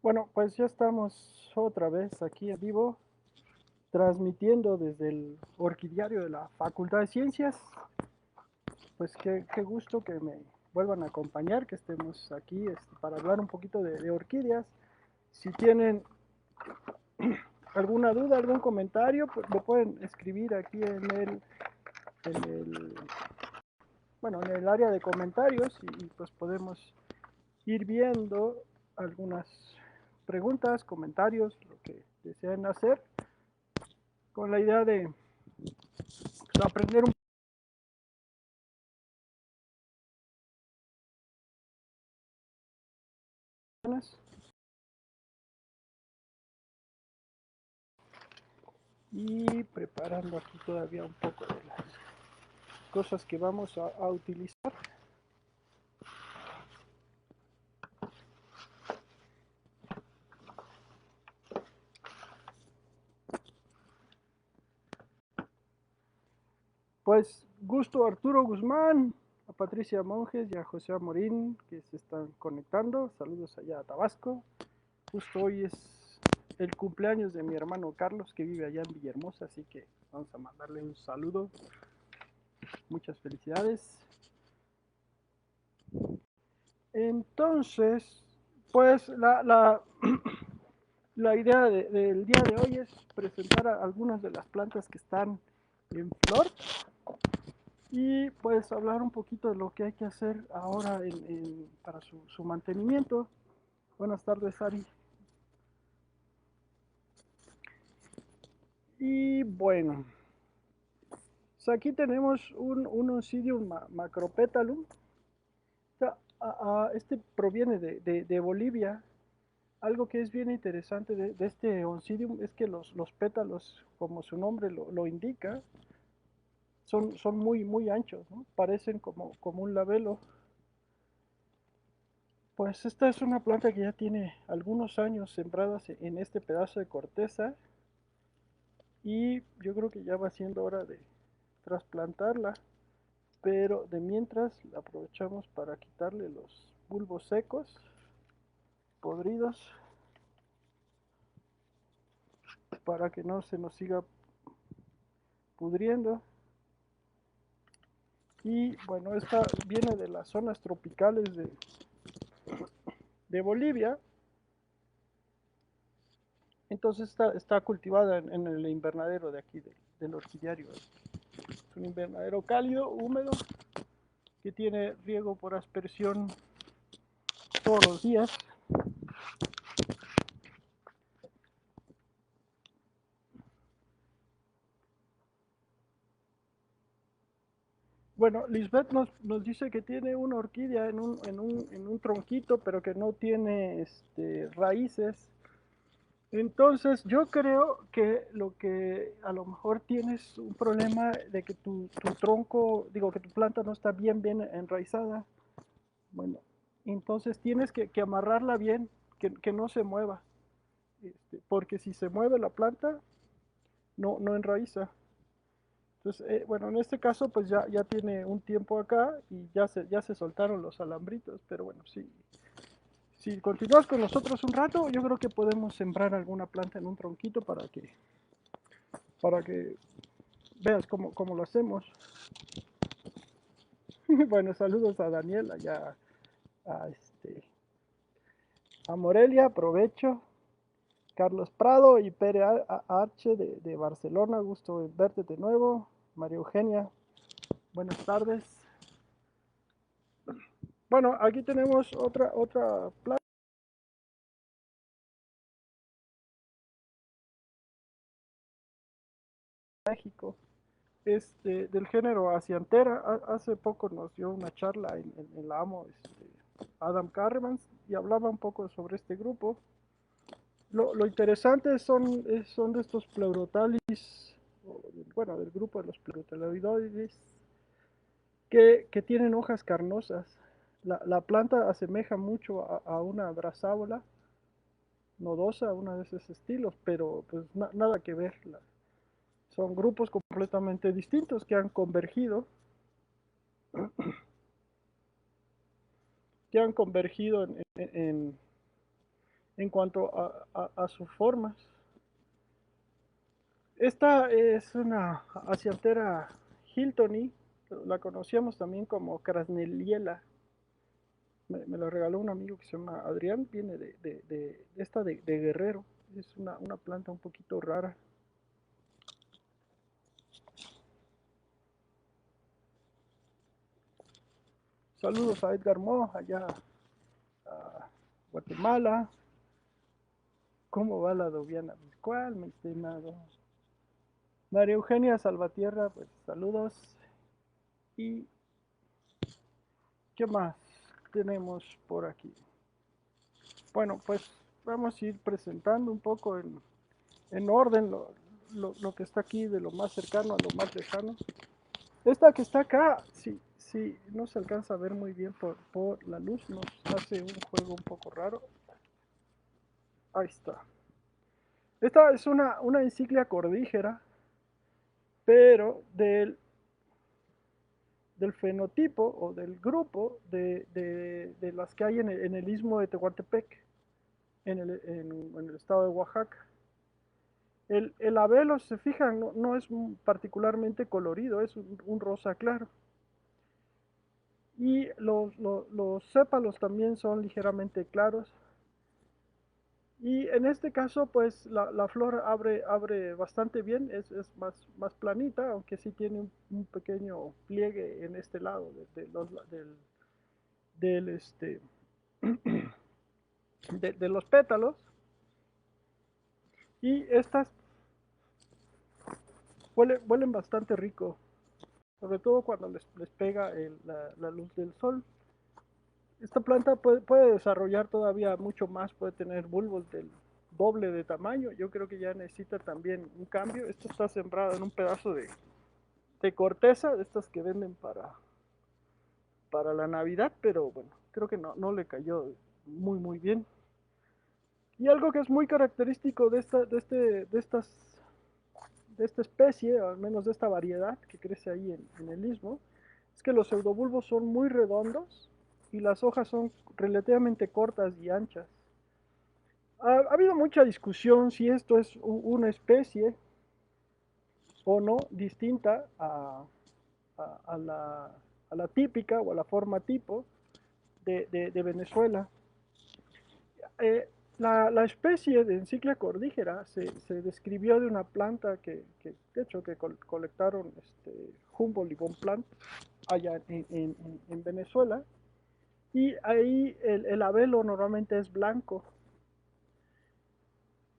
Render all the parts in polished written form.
Bueno, pues ya estamos otra vez aquí en vivo, transmitiendo desde el orquidiario de la Facultad de Ciencias. Pues qué gusto que me vuelvan a acompañar, que estemos aquí para hablar un poquito de orquídeas. Si tienen alguna duda, algún comentario, pues lo pueden escribir aquí en el, bueno, en el área de comentarios y pues podemos ir viendo algunas preguntas, comentarios, lo que deseen hacer, con la idea de pues, aprender un poco más y preparando aquí todavía un poco de las cosas que vamos a utilizar. Pues gusto a Arturo Guzmán, a Patricia Monjes y a José Amorín que se están conectando. Saludos allá a Tabasco. Justo hoy es el cumpleaños de mi hermano Carlos que vive allá en Villahermosa, así que vamos a mandarle un saludo. Muchas felicidades. Entonces, pues la idea del día de hoy es presentar algunas de las plantas que están en flor y pues hablar un poquito de lo que hay que hacer ahora para su mantenimiento. Buenas tardes, Ari. Y bueno, pues aquí tenemos un Oncidium macropetalum. Este proviene de Bolivia. Algo que es bien interesante de este Oncidium es que los pétalos, como su nombre lo indica, son muy anchos, ¿no? Parecen como un labelo. Pues esta es una planta que ya tiene algunos años sembradas en este pedazo de corteza y yo creo que ya va siendo hora de trasplantarla, pero de mientras la aprovechamos para quitarle los bulbos secos, podridos, para que no se nos siga pudriendo. Y bueno, esta viene de las zonas tropicales de Bolivia. Entonces está cultivada en el invernadero de aquí del orquidiario. Es un invernadero cálido, húmedo, que tiene riego por aspersión todos los días. Bueno, Lisbeth nos dice que tiene una orquídea en un tronquito, pero que no tiene raíces. Entonces, yo creo que lo que a lo mejor tienes un problema de que tu tronco, digo, que tu planta no está bien enraizada. Bueno, entonces tienes que amarrarla bien, que no se mueva. Porque si se mueve la planta, no enraiza. Entonces, bueno, en este caso, pues ya tiene un tiempo acá y ya se soltaron los alambritos, pero bueno, si continúas con nosotros un rato, yo creo que podemos sembrar alguna planta en un tronquito para que veas cómo lo hacemos. Bueno, saludos a Daniel, allá a, a Morelia, aprovecho. Carlos Prado y Pere Arche de Barcelona, gusto en verte de nuevo. María Eugenia, buenas tardes. Bueno, aquí tenemos otra planta. México, del género Asiantera. Hace poco nos dio una charla en la AMO, Adam Carremans, y hablaba un poco sobre este grupo. Lo interesante son de estos pleurotalis, bueno, del grupo de los pleurotaloidoides, que tienen hojas carnosas. La planta asemeja mucho a una brazábola nodosa, una de esos estilos, pero pues nada que ver. Son grupos completamente distintos que han convergido en cuanto a sus formas. Esta es una aciantera Hiltoni, la conocíamos también como Krasneliela. Me la regaló un amigo que se llama Adrián, viene de esta de Guerrero. Es una planta un poquito rara. Saludos a Edgar Mo, allá a Guatemala. ¿Cómo va la Doviana? ¿Cuál, mi estimado? María Eugenia Salvatierra, pues saludos. ¿Y qué más tenemos por aquí? Bueno, pues vamos a ir presentando un poco en orden lo que está aquí, de lo más cercano a lo más lejano. Esta que está acá, sí, no se alcanza a ver muy bien por la luz, nos hace un juego un poco raro. Ahí está. Esta es una enciclia cordígera, pero del fenotipo o del grupo de las que hay en el istmo de Tehuantepec, en el estado de Oaxaca. El abelo, si se fijan, no es particularmente colorido, es un rosa claro. Y los sépalos también son ligeramente claros. Y en este caso, pues la flor abre bastante bien, es más planita, aunque sí tiene un pequeño pliegue en este lado del, este, de los pétalos. Y estas huelen bastante rico, sobre todo cuando les pega la luz del sol. Esta planta puede desarrollar todavía mucho más, puede tener bulbos del doble de tamaño. Yo creo que ya necesita también un cambio. Esto está sembrado en un pedazo de corteza, de estas que venden para la Navidad, pero bueno, creo que no le cayó muy bien. Y algo que es muy característico de esta especie, o al menos de esta variedad que crece ahí en el istmo, es que los pseudobulbos son muy redondos y las hojas son relativamente cortas y anchas. Ha habido mucha discusión si esto es una especie o no distinta a la, a la típica o a la forma tipo de Venezuela. La especie de Enciclia cordígera se describió de una planta de hecho, que colectaron Humboldt y Bonpland allá en Venezuela, y ahí el abelo normalmente es blanco,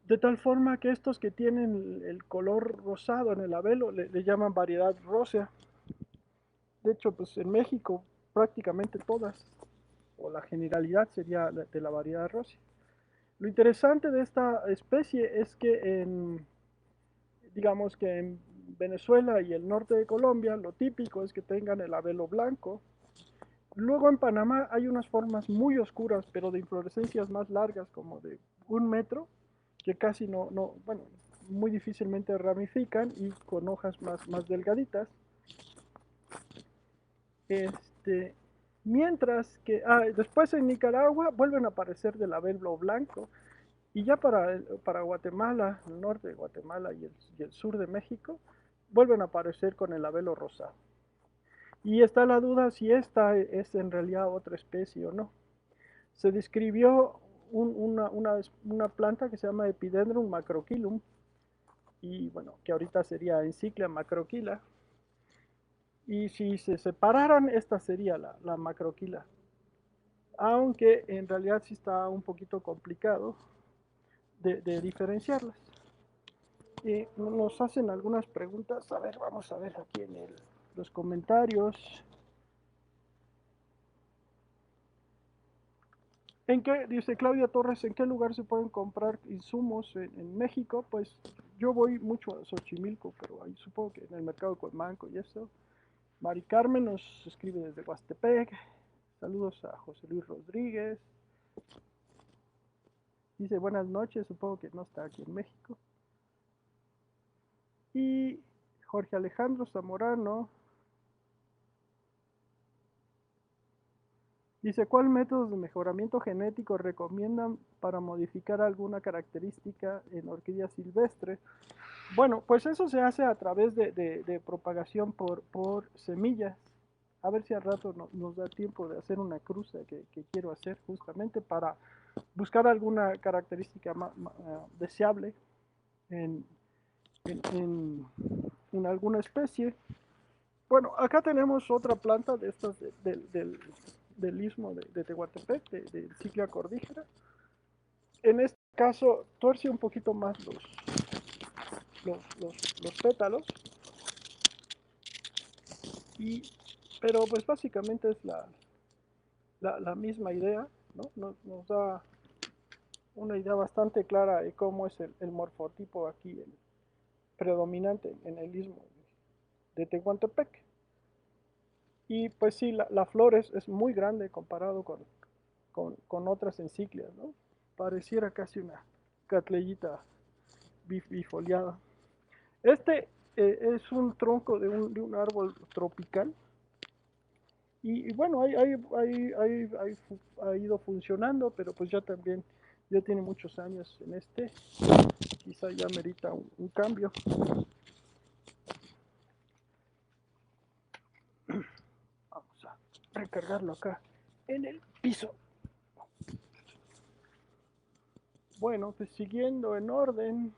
de tal forma que estos que tienen el color rosado en el abelo le llaman variedad rósea. De hecho, pues en México prácticamente todas, o la generalidad sería de la variedad rósea. Lo interesante de esta especie es que digamos que en Venezuela y el norte de Colombia, lo típico es que tengan el abelo blanco. Luego en Panamá hay unas formas muy oscuras, pero de inflorescencias más largas, como de 1 metro, que casi bueno, muy difícilmente ramifican y con hojas más delgaditas. Este, mientras que después en Nicaragua vuelven a aparecer del abelo blanco. Y ya para Guatemala, el norte de Guatemala y el sur de México, vuelven a aparecer con el abelo rosado. Y está la duda si esta es en realidad otra especie o no. Se describió una planta que se llama Epidendrum macrochilum, y bueno, que ahorita sería Enciclia macrochila. Y si se separaran, esta sería la macrochila. Aunque en realidad sí está un poquito complicado de diferenciarlas. Nos hacen algunas preguntas. A ver, vamos a ver aquí en los comentarios. Dice Claudia Torres, ¿en qué lugar se pueden comprar insumos en México? Pues yo voy mucho a Xochimilco, pero ahí supongo que en el mercado de Cuemanco y eso. Mari Carmen nos escribe desde Huastepec. Saludos a José Luis Rodríguez. Dice buenas noches, supongo que no está aquí en México. Y Jorge Alejandro Zamorano Dice, ¿cuál método de mejoramiento genético recomiendan para modificar alguna característica en orquídeas silvestres? Bueno, pues eso se hace a través de propagación por semillas. A ver si al rato nos da tiempo de hacer una cruza que quiero hacer justamente para buscar alguna característica deseable en, en, en, en alguna especie. Bueno, acá tenemos otra planta de estas del istmo de Tehuantepec, de Ciclia cordígera. En este caso, tuerce un poquito más los pétalos, y, pero pues básicamente es la misma idea, ¿no? Nos da una idea bastante clara de cómo es el morfotipo aquí, el predominante en el istmo de Tehuantepec. Y pues sí, la flor es muy grande comparado con otras enciclias, ¿no? Pareciera casi una catleyita bifoliada. Este es un tronco de un árbol tropical y bueno, ha ido funcionando, pero pues ya también, ya tiene muchos años en este, quizá ya merita un cambio. Vamos a recargarlo acá en el piso. Bueno, pues siguiendo en orden,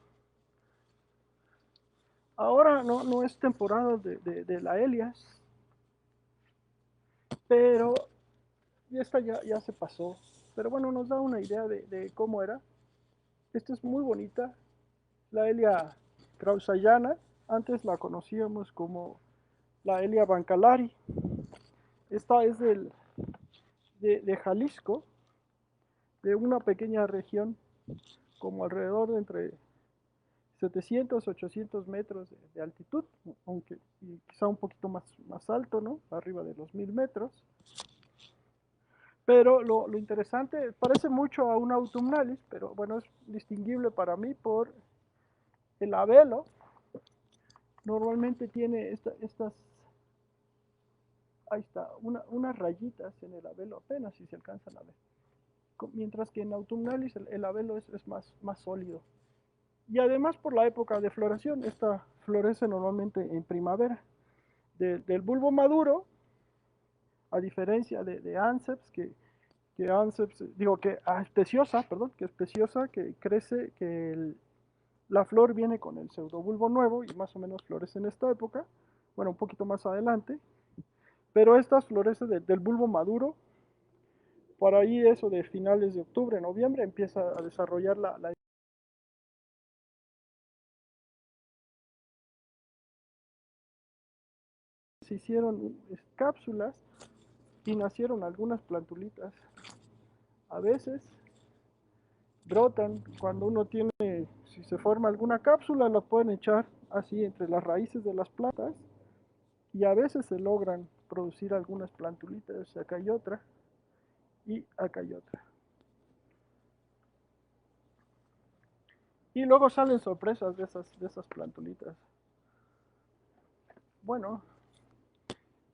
ahora no es temporada de la Elias, pero esta ya se pasó. Pero bueno, nos da una idea de cómo era. Esta es muy bonita, la Elia krausayana. Antes la conocíamos como la Elia bancalari. Esta es de Jalisco, de una pequeña región, como alrededor de entre 700, 800 metros de altitud, aunque quizá un poquito más alto, ¿no? Arriba de los 1000 metros. Pero lo interesante, parece mucho a un autumnalis, pero bueno, es distinguible para mí por el abelo. Normalmente tiene estas, ahí está, unas rayitas en el abelo, apenas si se alcanzan a ver. Mientras que en autumnalis el abelo es más sólido. Y además por la época de floración, esta florece normalmente en primavera. Del bulbo maduro, a diferencia de Anceps, que Anceps, digo que especiosa, perdón, que especiosa, que crece, la flor viene con el pseudobulbo nuevo y más o menos florece en esta época, bueno, un poquito más adelante, pero estas florecen del bulbo maduro, por ahí eso de finales de octubre, noviembre, empieza a desarrollar la se hicieron cápsulas y nacieron algunas plantulitas. A veces brotan cuando uno tiene, si se forma alguna cápsula, la pueden echar así entre las raíces de las plantas y a veces se logran producir algunas plantulitas. Acá hay otra y acá hay otra. Y luego salen sorpresas de esas plantulitas. Bueno,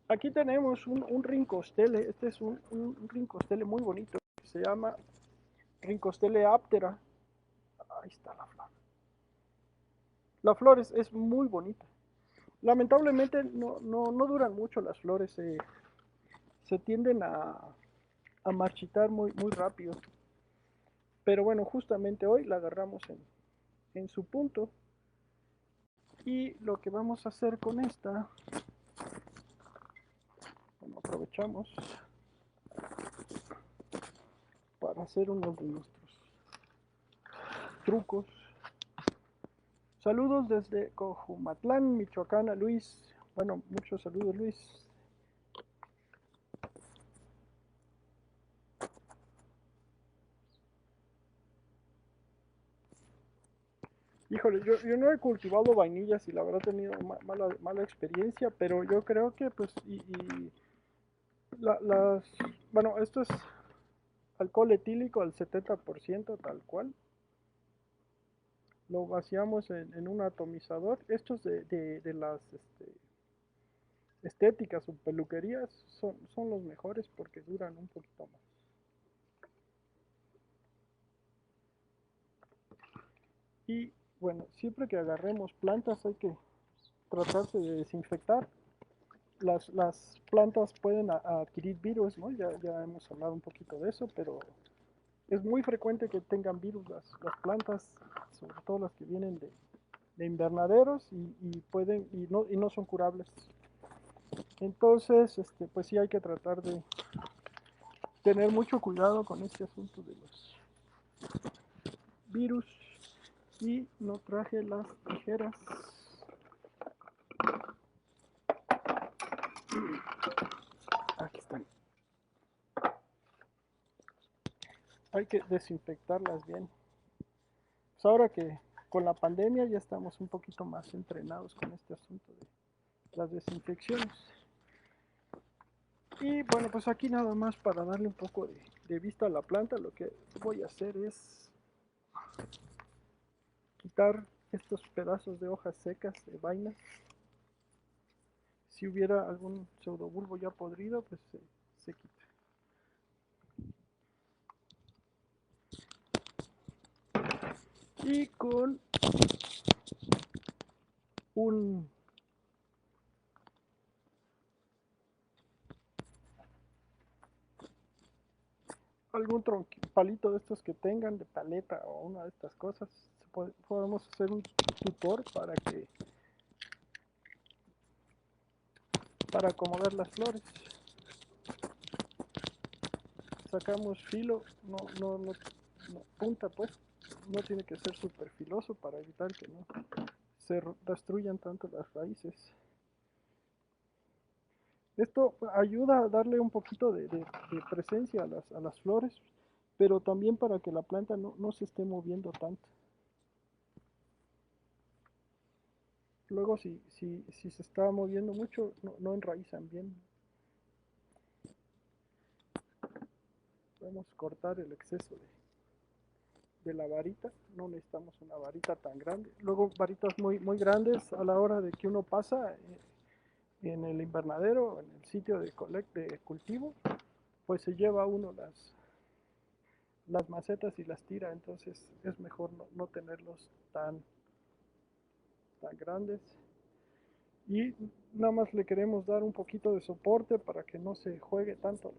aquí tenemos un rincostele. Este es un rincostele muy bonito. Se llama rincostele aptera. Ahí está la flor. La flor es muy bonita. Lamentablemente no duran mucho las flores. Se tienden a marchitar muy rápido. Pero bueno, justamente hoy la agarramos en su punto. Y lo que vamos a hacer con esta, bueno, aprovechamos para hacer uno de nuestros trucos. Saludos desde Cojumatlán, Michoacán, a Luis. Bueno, muchos saludos, Luis. Híjole, yo no he cultivado vainillas y la verdad he tenido mala experiencia, pero yo creo que pues, bueno, esto es alcohol etílico al 70% tal cual. Lo vaciamos en un atomizador. Estos de las estéticas o peluquerías son los mejores porque duran un poquito más. Y bueno, siempre que agarremos plantas hay que tratarse de desinfectar. Las plantas pueden adquirir virus, ¿no? Ya hemos hablado un poquito de eso, pero es muy frecuente que tengan virus las plantas, sobre todo las que vienen de invernaderos y no son curables. Entonces, pues sí hay que tratar de tener mucho cuidado con este asunto de los virus. Y no traje las tijeras. Aquí están. Hay que desinfectarlas bien. Pues ahora que con la pandemia ya estamos un poquito más entrenados con este asunto de las desinfecciones. Y bueno, pues aquí nada más para darle un poco de vista a la planta, lo que voy a hacer es quitar estos pedazos de hojas secas, de vainas. Si hubiera algún pseudobulbo ya podrido, pues se quita. Y con un algún palito de estos que tengan de paleta o una de estas cosas, podemos hacer un tutor para acomodar las flores. Sacamos filo, no punta, pues no tiene que ser súper filoso para evitar que no se destruyan tanto las raíces. Esto ayuda a darle un poquito de presencia a las flores, pero también para que la planta no se esté moviendo tanto. Luego si se está moviendo mucho, no enraizan bien. Podemos cortar el exceso de la varita, no necesitamos una varita tan grande. Luego varitas muy grandes a la hora de que uno pasa en el invernadero, en el sitio de cultivo, pues se lleva uno las macetas y las tira, entonces es mejor no tenerlos tan grandes. Y nada más le queremos dar un poquito de soporte para que no se juegue tanto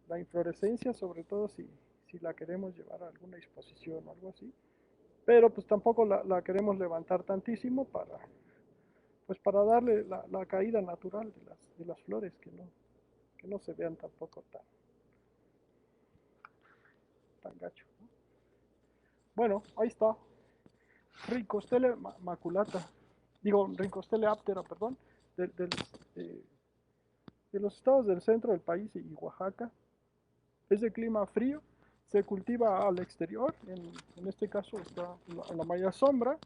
la inflorescencia, sobre todo si la queremos llevar a alguna exposición o algo así. Pero pues tampoco la queremos levantar tantísimo pues para darle la caída natural de las flores, que no se vean tampoco tan gacho, ¿no? Bueno, ahí está. Rincostele maculata. Digo, Rincostele aptera, perdón. Del, del, de, de los estados del centro del país y Oaxaca. Es de clima frío, se cultiva al exterior, en este caso está en la malla sombra,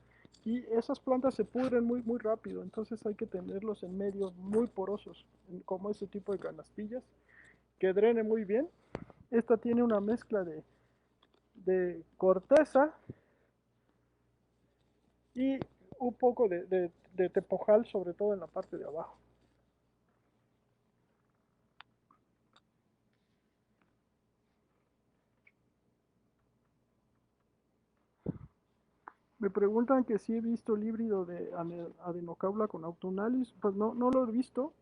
y esas plantas se pudren muy rápido, entonces hay que tenerlos en medios muy porosos, como ese tipo de canastillas, que drene muy bien. Esta tiene una mezcla de corteza y un poco de tepojal, sobre todo en la parte de abajo. Me preguntan que si he visto el híbrido de adenocaula con autumnalis. Pues no lo he visto.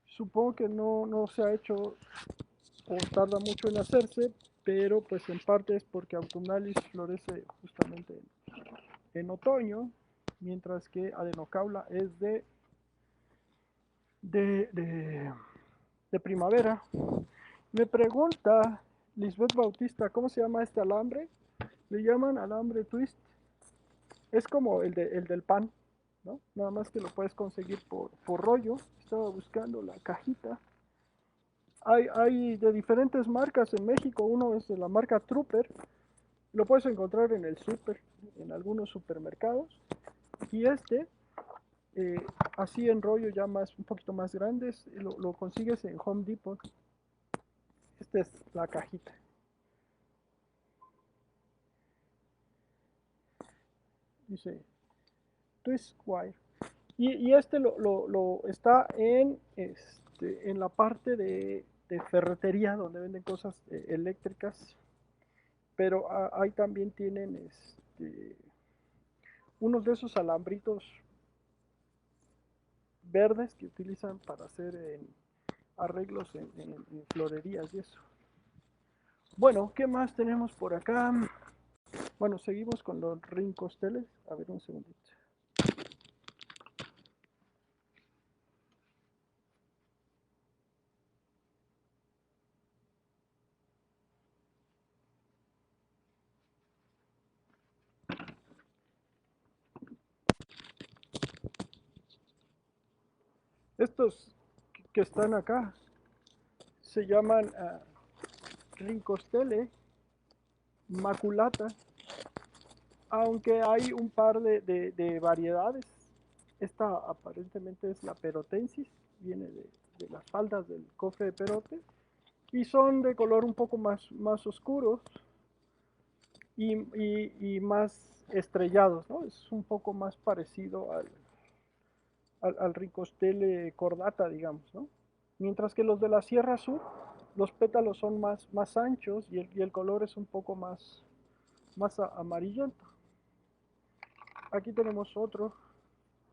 Supongo que no se ha hecho o tarda mucho en hacerse, pero pues en parte es porque autumnalis florece justamente en otoño, mientras que adenocaula es de, de, de primavera. Me pregunta Lisbeth Bautista, ¿cómo se llama este alambre? Le llaman alambre twist. Es como el del pan, ¿no? Nada más que lo puedes conseguir por rollo. Estaba buscando la cajita. Hay de diferentes marcas en México. Uno es de la marca Trooper. Lo puedes encontrar en el super, en algunos supermercados. Y eh, así en rollo ya un poquito más grandes, lo consigues en Home Depot. Esta es la cajita. Dice Twist Wire. Y este lo está en la parte de ferretería, donde venden cosas eléctricas, pero ahí también tienen unos de esos alambritos verdes que utilizan para hacer arreglos en florerías y eso. Bueno, ¿qué más tenemos por acá? Bueno, seguimos con los rincosteles. A ver, un segundito. Estos que están acá se llaman rincostele maculata, aunque hay un par de variedades. Esta aparentemente es la perotensis, viene de las faldas del cofre de perote, y son de color un poco más oscuros y más estrellados, ¿no? Es un poco más parecido al ricostele cordata, digamos, ¿no? Mientras que los de la Sierra Sur, los pétalos son más anchos y el color es un poco más amarillento. Aquí tenemos otro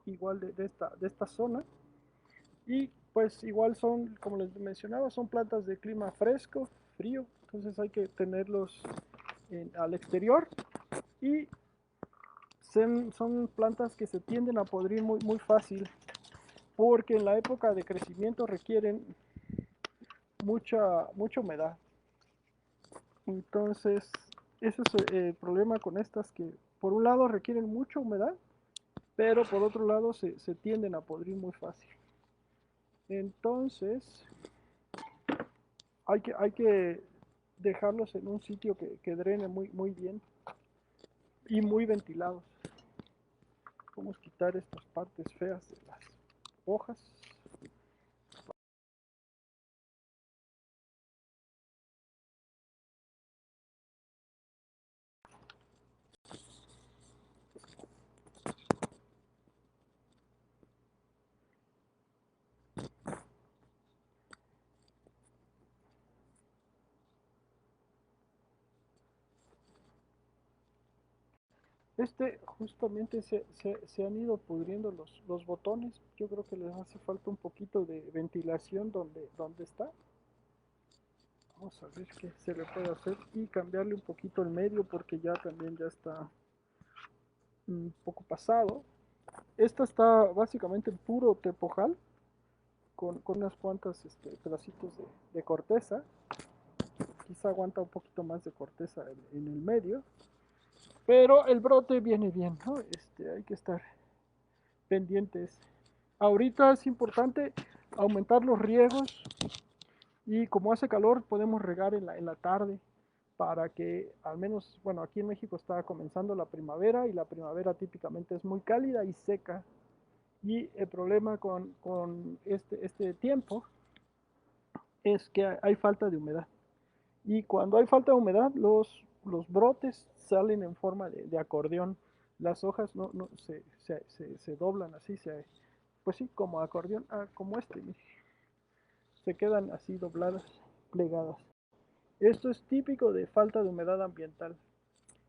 igual de esta zona y pues igual son, como les mencionaba, son plantas de clima fresco, frío, entonces hay que tenerlos al exterior y son plantas que se tienden a podrir muy fácil porque en la época de crecimiento requieren mucha humedad. Entonces, ese es el problema con estas que por un lado requieren mucha humedad, pero por otro lado se tienden a podrir muy fácil. Entonces, hay que dejarlos en un sitio que drene muy bien y muy ventilados. Vamos a quitar estas partes feas de las hojas. Justamente se han ido pudriendo los botones. Yo creo que les hace falta un poquito de ventilación donde está. Vamos a ver qué se le puede hacer y cambiarle un poquito el medio porque ya también ya está un poco pasado. Esta está básicamente en puro tepojal con unas cuantas pedacitos de corteza. Quizá aguanta un poquito más de corteza en el medio, pero el brote viene bien, ¿no? Hay que estar pendientes. Ahorita es importante aumentar los riegos y como hace calor podemos regar en la tarde para que al menos, bueno, aquí en México está comenzando la primavera y la primavera típicamente es muy cálida y seca. Y el problema con este tiempo es que hay falta de humedad. Y cuando hay falta de humedad, los brotes salen en forma de acordeón. Las hojas no se doblan así, pues sí, como acordeón, como mire, se quedan así dobladas, plegadas. Esto es típico de falta de humedad ambiental.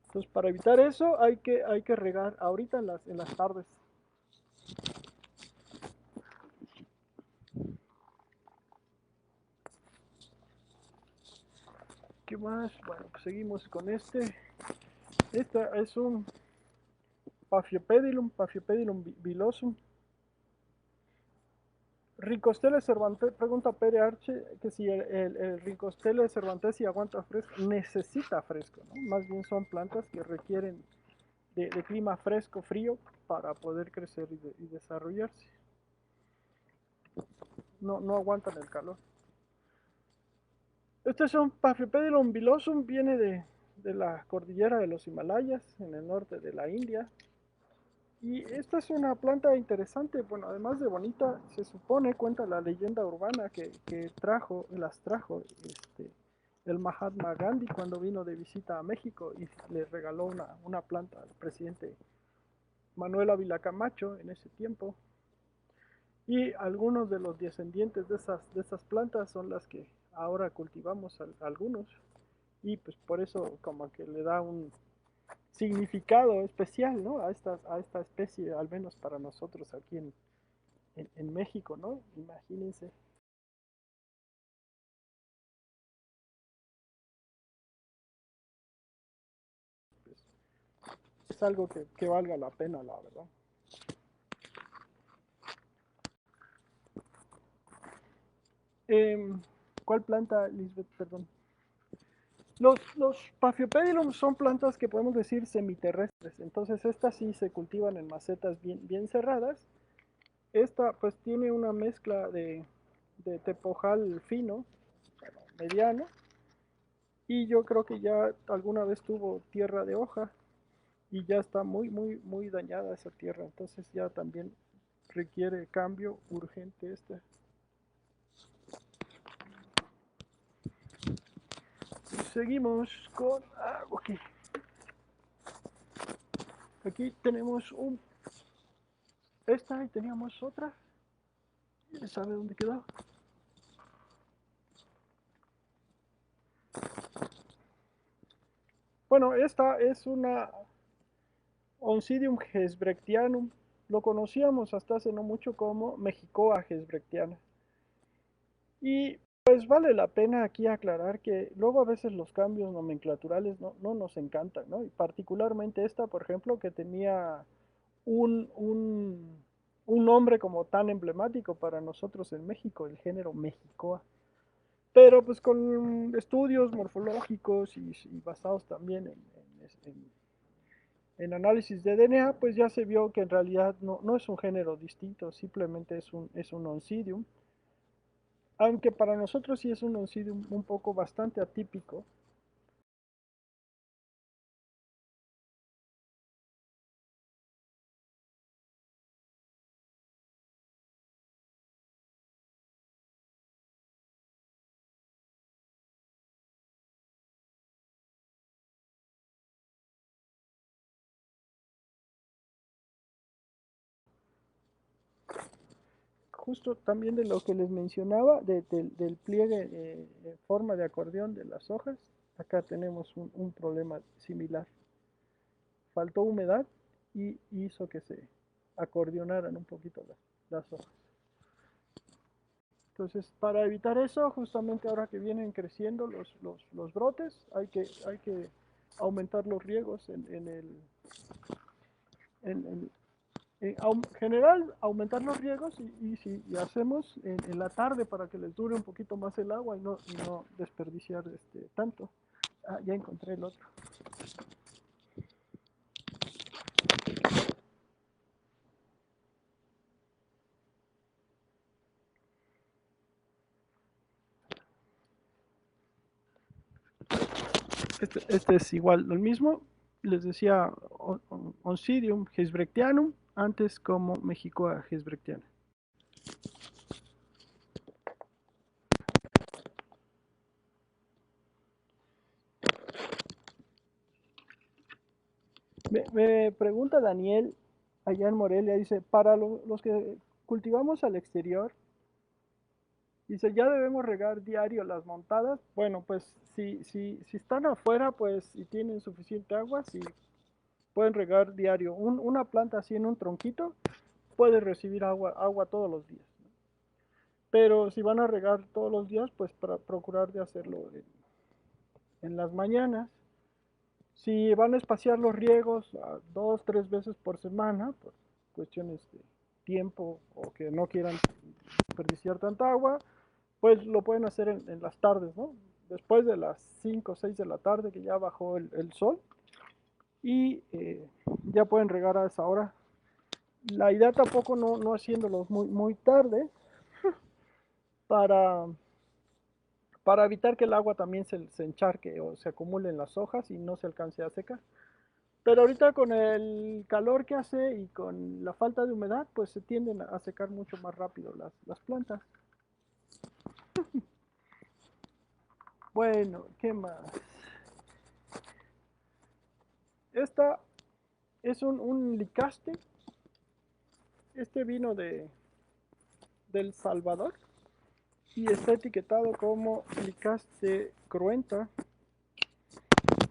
Entonces, para evitar eso, hay que regar ahorita en las tardes. ¿Qué más? Bueno, pues seguimos con este. Este es un Paphiopedilum villosum. Ricostele cervantes, pregunta Pere Arche, que si el Ricostele cervantes si aguanta fresco, necesita fresco, ¿no? Más bien son plantas que requieren de clima fresco, frío, para poder crecer y desarrollarse. No aguantan el calor. Este es un Paphiopedilum villosum, viene de la cordillera de los Himalayas, en el norte de la India. Y esta es una planta interesante, bueno, además de bonita, se supone, cuenta la leyenda urbana que las trajo el Mahatma Gandhi cuando vino de visita a México y le regaló una planta al presidente Manuel Ávila Camacho en ese tiempo. Y algunos de los descendientes de esas plantas son las que ahora cultivamos algunos. Y pues por eso como que le da un significado especial, ¿no? A esta especie, al menos para nosotros aquí en México, ¿no? Imagínense. Pues, es algo que valga la pena, la verdad. Em, ¿Cuál planta, Lisbeth? Perdón. Los Paphiopedilum son plantas que podemos decir semiterrestres, entonces estas sí se cultivan en macetas bien cerradas. Esta pues tiene una mezcla de tepojal fino, bueno, mediano, y yo creo que ya alguna vez tuvo tierra de hoja y ya está muy dañada esa tierra, entonces ya también requiere cambio urgente esta. Seguimos con, ok, aquí tenemos esta y teníamos otra, ¿sabe dónde quedó? Bueno, esta es una Oncidium hesbrechtianum. Lo conocíamos hasta hace no mucho como Mexicoa hesbrechtiana. Y pues vale la pena aquí aclarar que luego a veces los cambios nomenclaturales no nos encantan, ¿no? Y particularmente esta, por ejemplo, que tenía un, un, un nombre como tan emblemático para nosotros en México, el género Mexicoa. Pero pues con estudios morfológicos y basados también en análisis de DNA, pues ya se vio que en realidad no es un género distinto, simplemente es un oncidium, aunque para nosotros sí es un oncidium un poco bastante atípico. Justo también de lo que les mencionaba, del pliegue en forma de acordeón de las hojas, acá tenemos un problema similar. Faltó humedad y hizo que se acordeonaran un poquito las hojas. Entonces, para evitar eso, justamente ahora que vienen creciendo los brotes, hay que aumentar los riegos en general, aumentar los riegos y si y hacemos en la tarde para que les dure un poquito más el agua y no desperdiciar tanto. Ah, ya encontré el otro. Este es igual, lo mismo. Les decía Oncidium hesbrechtianum, antes como Mexicoa hesbrechtiana. Me pregunta Daniel, allá en Morelia, dice, para los que cultivamos al exterior, dice, ya debemos regar diario las montadas. Bueno, pues si están afuera, pues y tienen suficiente agua, sí pueden regar diario. Una planta así en un tronquito puede recibir agua todos los días. Pero si van a regar todos los días, pues para procurar de hacerlo en las mañanas. Si van a espaciar los riegos dos, tres veces por semana, por cuestiones de tiempo o que no quieran desperdiciar tanta agua, pues lo pueden hacer en las tardes, ¿no? Después de las 5 o 6 de la tarde que ya bajó el sol y ya pueden regar a esa hora. La idea tampoco no haciéndolos muy tarde para, para evitar que el agua también se encharque o se acumule en las hojas y no se alcance a secar. Pero ahorita con el calor que hace y con la falta de humedad, pues se tienden a secar mucho más rápido las plantas. Bueno, ¿qué más? Esta es un licaste. Este vino del Salvador y está etiquetado como licaste cruenta.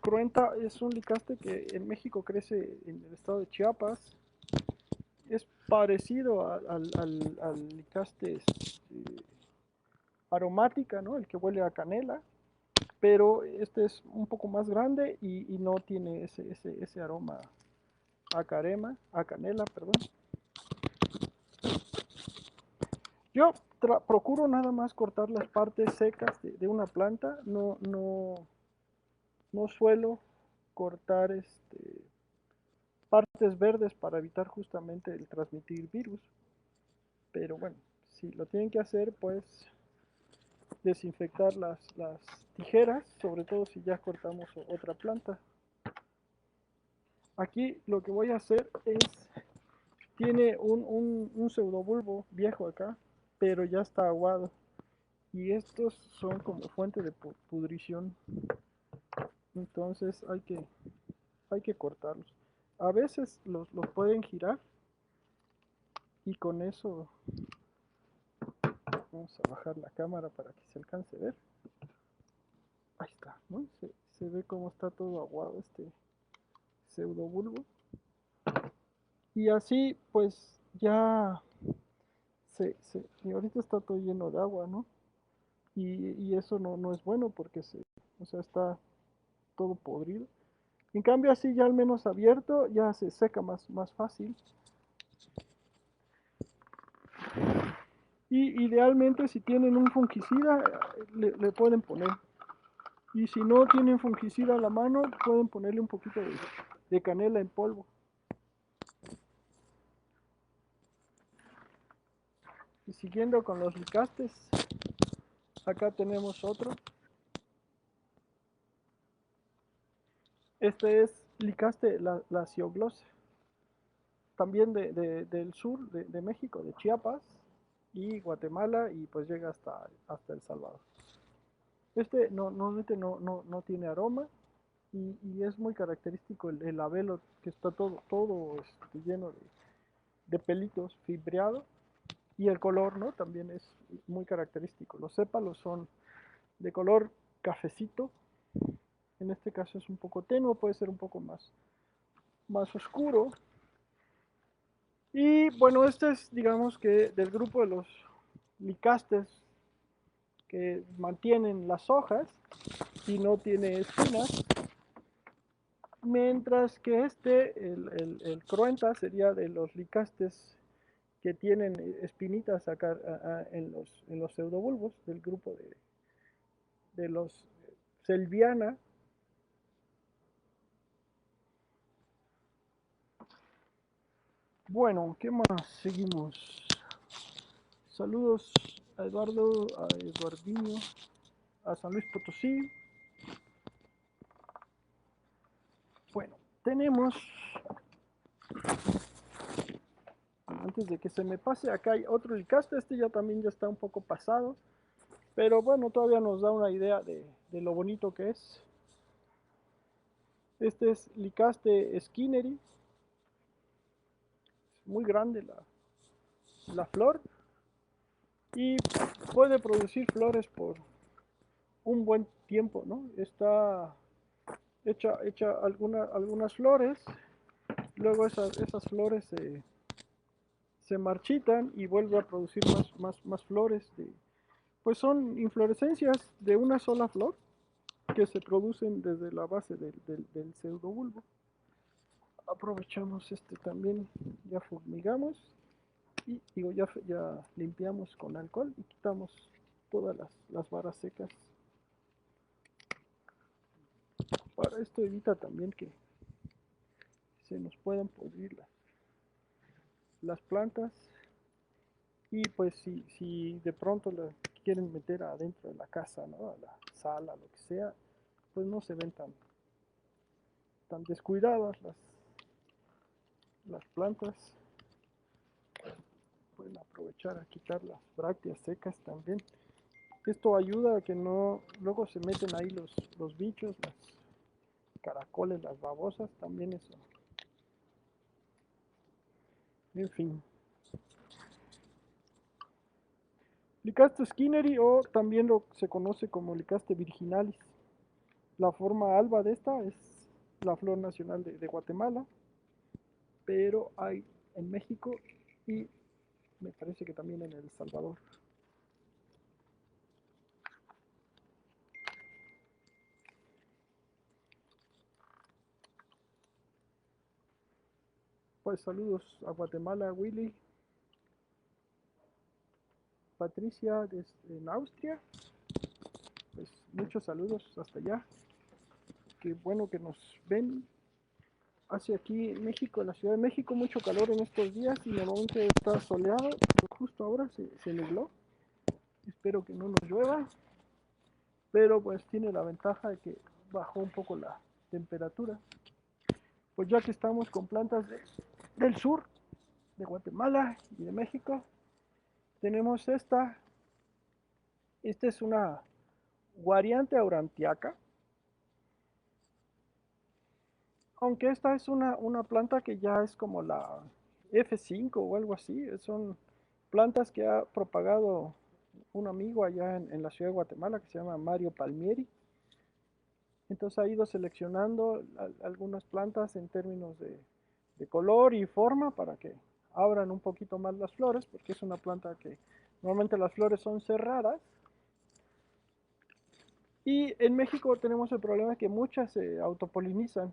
Cruenta es un licaste que en México crece en el estado de Chiapas. Es parecido al licaste aromática, ¿no? El que huele a canela, pero este es un poco más grande y no tiene ese aroma a canela, perdón. Yo procuro nada más cortar las partes secas de una planta, no suelo cortar partes verdes para evitar justamente el transmitir virus, pero bueno, si lo tienen que hacer, pues desinfectar las tijeras, sobre todo si ya cortamos otra planta. Aquí lo que voy a hacer es, tiene un pseudobulbo viejo acá, pero ya está aguado. Y estos son como fuente de pudrición. Entonces hay que cortarlos. A veces los pueden girar y con eso vamos a bajar la cámara para que se alcance a ver. Ahí está, ¿no? Se ve cómo está todo aguado este pseudobulbo. Y así pues ya y ahorita está todo lleno de agua, ¿no? Y eso no es bueno porque o sea, está todo podrido. En cambio así ya al menos abierto ya se seca más fácil. Y idealmente si tienen un fungicida le pueden poner. Y si no tienen fungicida a la mano pueden ponerle un poquito de canela en polvo. Y siguiendo con los licastes, acá tenemos otro. Este es licaste la cioglose, también del sur de México, de Chiapas y Guatemala, y pues llega hasta El Salvador. Este normalmente no tiene aroma y es muy característico el labelo que está todo lleno de pelitos, fibreado, y el color, ¿no? También es muy característico. Los sépalos son de color cafecito, en este caso es un poco tenue, puede ser un poco más oscuro. Y bueno, este es, digamos que del grupo de los licastes que mantienen las hojas y no tiene espinas, mientras que el cruenta, sería de los licastes que tienen espinitas acá en los pseudobulbos del grupo de los Selviana. Bueno, ¿qué más? Seguimos. Saludos a Eduardo, a Eduardinho, a San Luis Potosí. Bueno, tenemos, antes de que se me pase, acá hay otro licaste, este ya también ya está un poco pasado, pero bueno, todavía nos da una idea de lo bonito que es. Este es licaste skinneri, muy grande la flor y puede producir flores por un buen tiempo, ¿no? Está hecha algunas flores, luego esas flores se marchitan y vuelve a producir más flores. Pues son inflorescencias de una sola flor que se producen desde la base del pseudobulbo. Aprovechamos también, ya fumigamos y digo, ya limpiamos con alcohol y quitamos todas las varas secas. Para esto evita también que se nos puedan podrir las plantas y pues si de pronto la quieren meter adentro de la casa, ¿no? A la sala, lo que sea, pues no se ven tan descuidadas las plantas. Pueden aprovechar a quitar las brácteas secas también. Esto ayuda a que no, luego se meten ahí los bichos, las caracoles, las babosas, también eso. En fin. Licaste skinneri o también se conoce como Licaste virginalis. La forma alba de esta es la flor nacional de Guatemala, pero hay en México y me parece que también en El Salvador. Pues saludos a Guatemala, Willy, Patricia en Austria. Pues muchos saludos hasta allá. Qué bueno que nos ven. Hace aquí en México, en la Ciudad de México, mucho calor en estos días y normalmente está soleado, pero justo ahora se nubló. Espero que no nos llueva, pero pues tiene la ventaja de que bajó un poco la temperatura. Pues ya que estamos con plantas del sur, de Guatemala y de México, tenemos esta es una Guariante aurantiaca, aunque esta es una planta que ya es como la F5 o algo así, son plantas que ha propagado un amigo allá en la ciudad de Guatemala que se llama Mario Palmieri. Entonces ha ido seleccionando algunas plantas en términos de color y forma para que abran un poquito más las flores, porque es una planta que normalmente las flores son cerradas. Y en México tenemos el problema de que muchas se autopolinizan,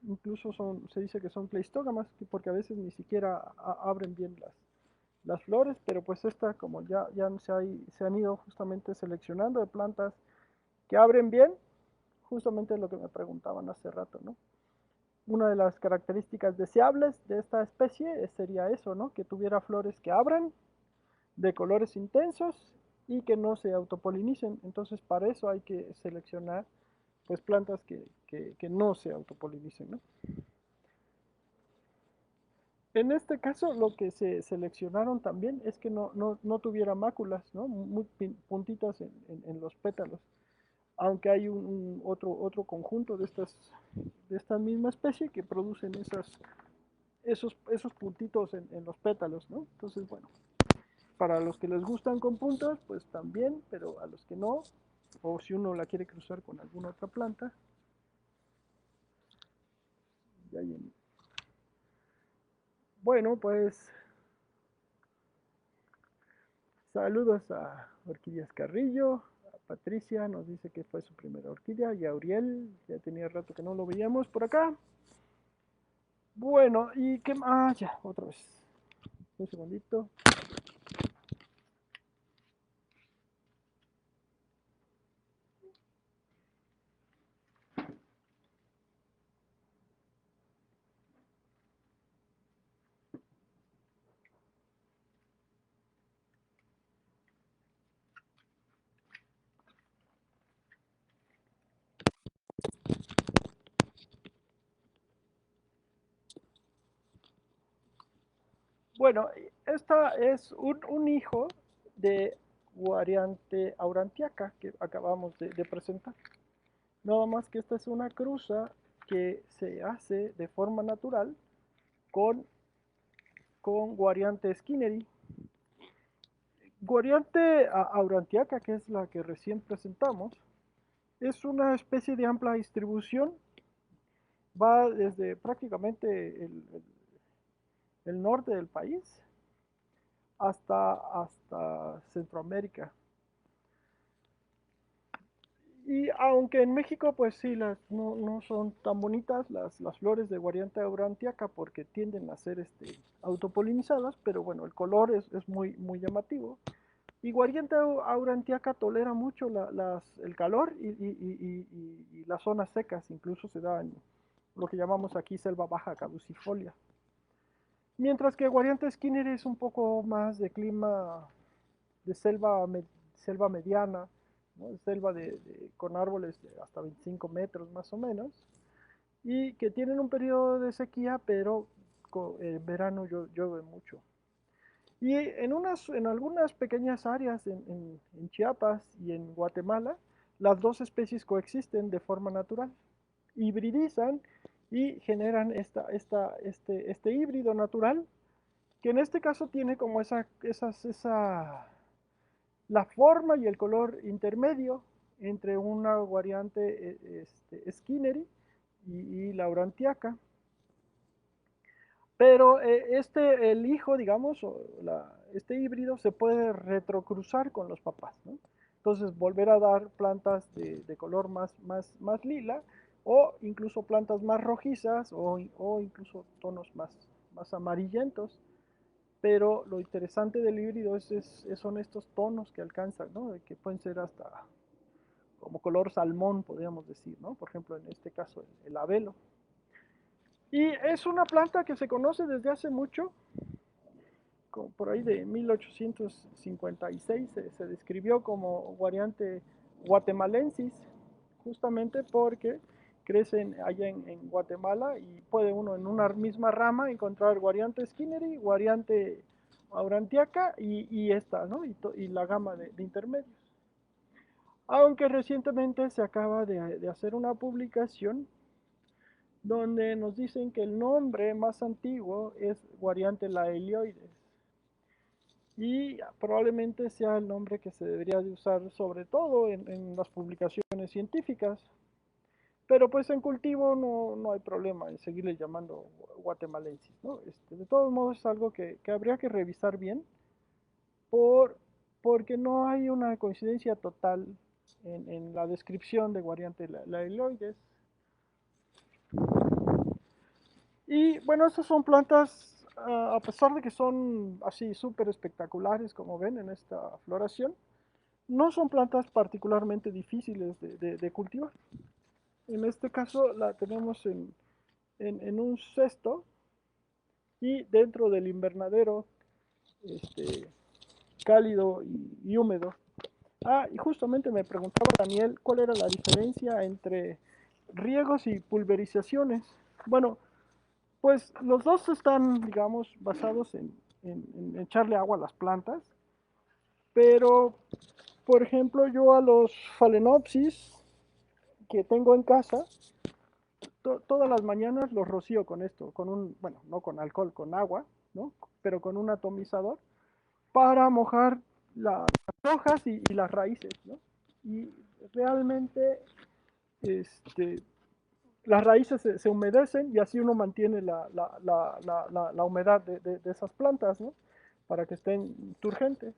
incluso se dice que son pleistógamas, porque a veces ni siquiera abren bien las flores, pero pues esta como ya se han ido justamente seleccionando de plantas que abren bien, justamente lo que me preguntaban hace rato, ¿no? Una de las características deseables de esta especie sería eso, ¿no? Que tuviera flores que abran, de colores intensos y que no se autopolinicen. Entonces para eso hay que seleccionar pues plantas que no se autopolinicen, ¿no? En este caso lo que se seleccionaron también es que no tuviera máculas, ¿no? Muy puntitas en los pétalos. Aunque hay otro conjunto de esta misma especie que producen esos puntitos en los pétalos, ¿no? Entonces, bueno, para los que les gustan con puntas, pues también, pero a los que no, o si uno la quiere cruzar con alguna otra planta, ya hay bueno, pues saludos a Orquídeas Carrillo, a Patricia nos dice que fue su primera orquídea, y a Uriel, ya tenía rato que no lo veíamos por acá. Bueno, y qué más, ya, otra vez. Un segundito. Bueno, esta es un hijo de Guariante aurantiaca que acabamos de presentar. Nada más que esta es una cruza que se hace de forma natural con, con Guariante skinneri. Guariante aurantiaca, que es la que recién presentamos, es una especie de amplia distribución. Va desde prácticamente el norte del país hasta Centroamérica. Y aunque en México, pues sí, no son tan bonitas las flores de Guarianta aurantiaca porque tienden a ser autopolinizadas, pero bueno, el color es muy llamativo. Y Guarianta aurantiaca tolera mucho el calor y las zonas secas, incluso se da en lo que llamamos aquí selva baja caducifolia. Mientras que Guarianta skinner es un poco más de clima de selva mediana, ¿no? Selva con árboles de hasta 25 metros más o menos, y que tienen un periodo de sequía, pero en verano llueve mucho. Y en algunas pequeñas áreas en Chiapas y en Guatemala, las dos especies coexisten de forma natural, hibridizan y generan este híbrido natural, que en este caso tiene como esa la forma y el color intermedio entre una variante Skinneri y Laurantiaca. Pero el hijo, digamos, este híbrido se puede retrocruzar con los papás, ¿no? Entonces volver a dar plantas de color más lila o incluso plantas más rojizas o incluso tonos más amarillentos. Pero lo interesante del híbrido son estos tonos que alcanzan, ¿no? Que pueden ser hasta como color salmón, podríamos decir, ¿no? Por ejemplo, en este caso, el abelo. Y es una planta que se conoce desde hace mucho, como por ahí de 1856 se describió como variante guatemalensis, justamente porque crecen allá en Guatemala y puede uno en una misma rama encontrar variante Skinneri, variante aurantiaca y esta, ¿no? Y la gama de intermedios. Aunque recientemente se acaba de hacer una publicación donde nos dicen que el nombre más antiguo es variante laelioides y probablemente sea el nombre que se debería de usar sobre todo en las publicaciones científicas, pero pues en cultivo no hay problema en seguirle llamando guatemalensis, ¿no? De todos modos es algo que habría que revisar bien por, porque no hay una coincidencia total en la descripción de variante laelioides. Y bueno, estas son plantas, a pesar de que son así súper espectaculares, como ven en esta floración, no son plantas particularmente difíciles de cultivar. En este caso la tenemos en un cesto y dentro del invernadero este, cálido y húmedo. Y justamente me preguntaba Daniel cuál era la diferencia entre riegos y pulverizaciones. Bueno, pues los dos están, digamos, basados en echarle agua a las plantas, pero, por ejemplo, yo a los Phalaenopsis que tengo en casa, todas las mañanas los rocío con esto, con bueno, no con alcohol, con agua, ¿no? Pero con un atomizador para mojar las hojas y las raíces, ¿no? Y realmente, este, las raíces se humedecen y así uno mantiene la humedad de esas plantas, ¿no? Para que estén turgentes.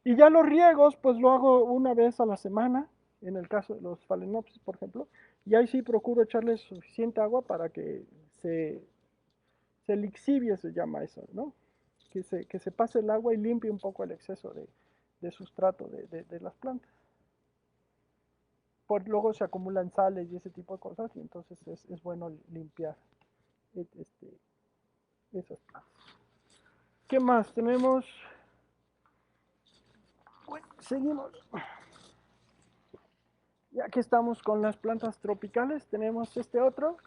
Y ya los riegos, pues lo hago una vez a la semana, en el caso de los Phalaenopsis, por ejemplo, y ahí sí procuro echarles suficiente agua para que se lixivie, se llama eso, ¿no? Que se pase el agua y limpie un poco el exceso de sustrato de las plantas. Luego se acumulan sales y ese tipo de cosas, y entonces es bueno limpiar este, esas plantas. ¿Qué más? Tenemos, bueno, seguimos. Ya que estamos con las plantas tropicales, tenemos este otro.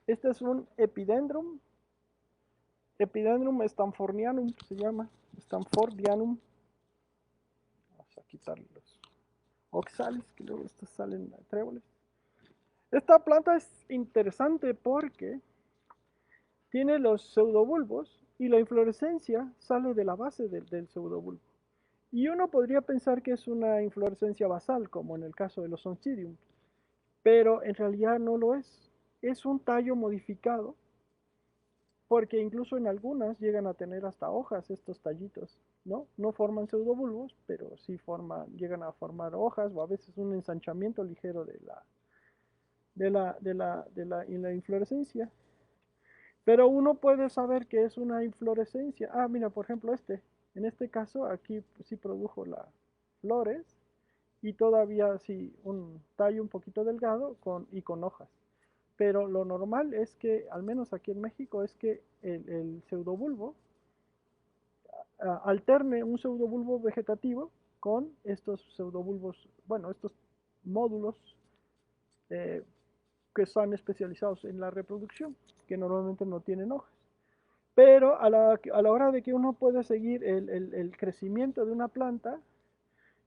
Este es un Epidendrum. Epidendrum stanfordianum se llama. Stanfordianum. Vamos a quitarle los oxales, que luego estos salen tréboles. Esta planta es interesante porque tiene los pseudobulbos y la inflorescencia sale de la base del pseudobulbo. Y uno podría pensar que es una inflorescencia basal, como en el caso de los Oncidium, pero en realidad no lo es. Es un tallo modificado, porque incluso en algunas llegan a tener hasta hojas estos tallitos, ¿no? No forman pseudobulbos, pero sí llegan a formar hojas o a veces un ensanchamiento ligero la inflorescencia. Pero uno puede saber que es una inflorescencia. Mira, por ejemplo, en este caso, aquí sí produjo las flores y todavía sí un tallo un poquito delgado y con hojas. Pero lo normal es que, al menos aquí en México, es que el pseudobulbo alterne un pseudobulbo vegetativo con estos pseudobulbos, bueno, estos módulos eh, que están especializados en la reproducción, que normalmente no tienen hojas. Pero a la hora de que uno puede seguir el crecimiento de una planta,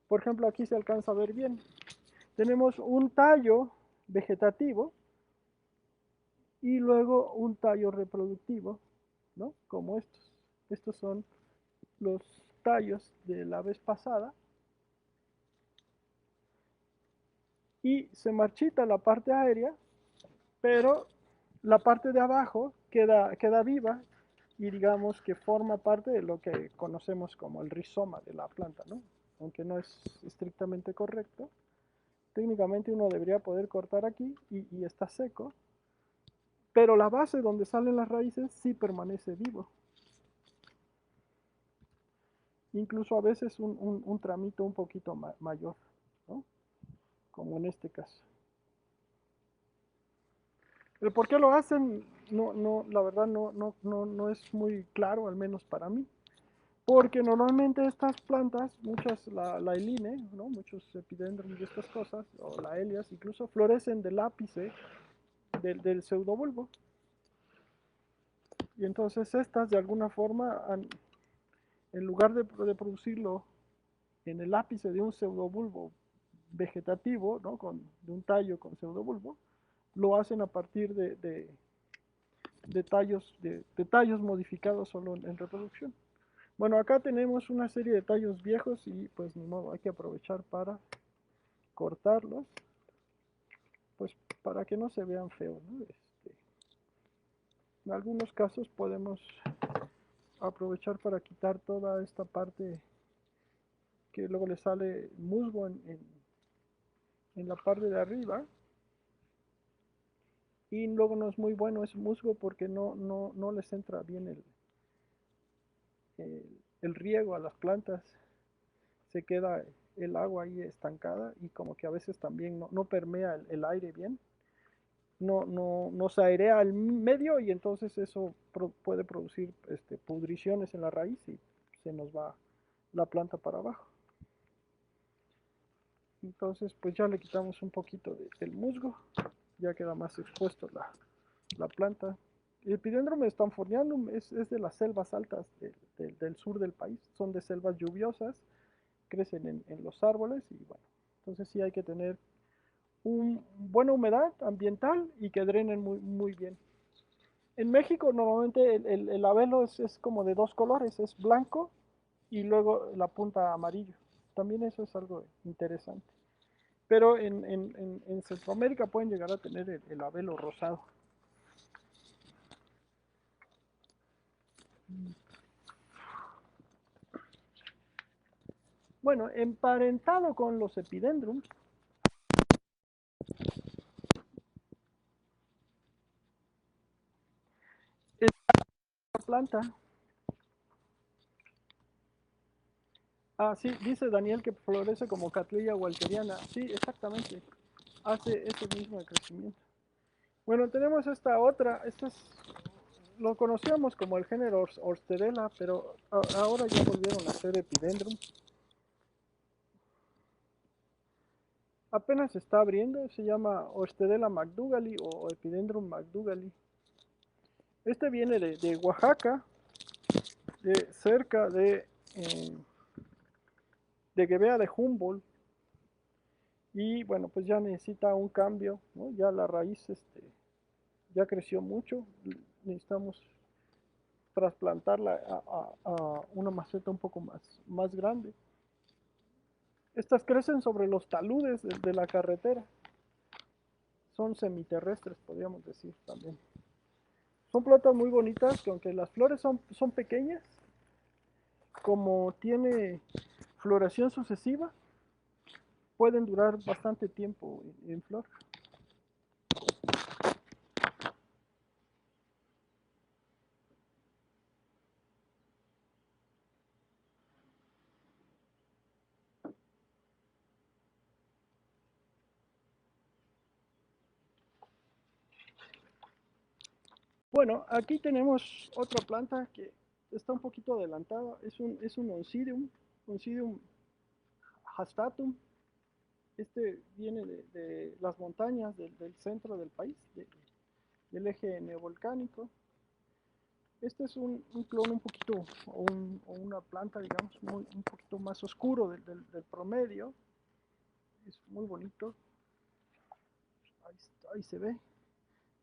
por ejemplo, aquí se alcanza a ver bien. Tenemos un tallo vegetativo y luego un tallo reproductivo, ¿no? Como estos. Estos son los tallos de la vez pasada y se marchita la parte aérea, pero la parte de abajo queda viva y digamos que forma parte de lo que conocemos como el rizoma de la planta, ¿no? Aunque no es estrictamente correcto. Técnicamente uno debería poder cortar aquí y está seco, pero la base donde salen las raíces sí permanece vivo. Incluso a veces un tramito un poquito mayor, ¿no? Como en este caso. El por qué lo hacen, la verdad no es muy claro, al menos para mí. Porque normalmente estas plantas, muchas, la Eline, ¿no? Muchos epidendrum y estas cosas, o la Elias, incluso florecen del ápice del pseudobulbo. Y entonces estas, de alguna forma, en lugar de producirlo en el ápice de un pseudobulbo vegetativo, ¿no? De un tallo con pseudobulbo, lo hacen a partir de tallos modificados solo en reproducción. Bueno, acá tenemos una serie de tallos viejos y pues ni modo, hay que aprovechar para cortarlos, pues para que no se vean feos, ¿no? En algunos casos podemos aprovechar para quitar toda esta parte que luego le sale musgo en la parte de arriba, y luego no es muy bueno ese musgo porque no les entra bien el riego a las plantas, se queda el agua ahí estancada y como que a veces también no permea el aire bien, no se airea el medio y entonces eso puede producir pudriciones en la raíz y se nos va la planta para abajo. Entonces pues ya le quitamos un poquito del musgo, ya queda más expuesto la planta. El Epidendrum stanfordnianum es de las selvas altas del sur del país, son de selvas lluviosas, crecen en los árboles y bueno, entonces sí hay que tener buena humedad ambiental y que drenen muy bien. En México normalmente el labelo es como de dos colores, es blanco y luego la punta amarillo. También eso es algo interesante. Pero en Centroamérica pueden llegar a tener el labelo rosado. Bueno, emparentado con los epidendrums, esta planta. Ah, sí, dice Daniel que florece como Cattleya walkeriana. Sí, exactamente. Hace ese mismo crecimiento. Bueno, tenemos esta otra. Lo conocíamos como el género Orstedela, pero ahora ya volvieron a ser epidendrum. Apenas se está abriendo, se llama Orstedela mcdougallii o Epidendrum mcdougallii. Este viene de Oaxaca, cerca de Gebea de Humboldt. Y bueno, pues ya necesita un cambio, ¿no? Ya la raíz ya creció mucho, necesitamos trasplantarla a una maceta un poco más grande. Estas crecen sobre los taludes de la carretera, son semiterrestres, podríamos decir también. Son plantas muy bonitas que aunque las flores son pequeñas, como tiene floración sucesiva, pueden durar bastante tiempo en flor. Bueno, aquí tenemos otra planta que está un poquito adelantada, es un Oncidium hastatum. Este viene de las montañas del centro del país, del eje neovolcánico. Este es un clon un poquito, o una planta, digamos, un poquito más oscuro del promedio. Es muy bonito. Ahí se ve.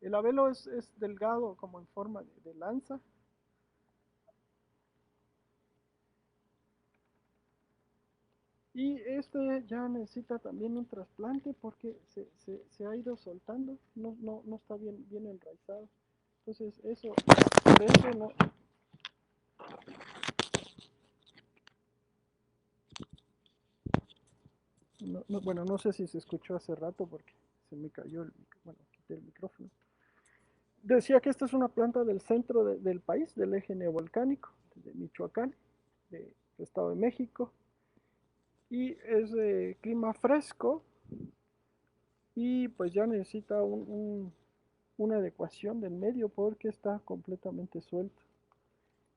El labelo es delgado, como en forma de lanza. Y este ya necesita también un trasplante porque se ha ido soltando, no está bien enraizado. Entonces eso, de eso bueno, no sé si se escuchó hace rato porque se me cayó bueno, quité el micrófono. Decía que esta es una planta del centro del país, del eje neovolcánico, de Michoacán, del Estado de México, y es de clima fresco y pues ya necesita una adecuación del medio porque está completamente suelto.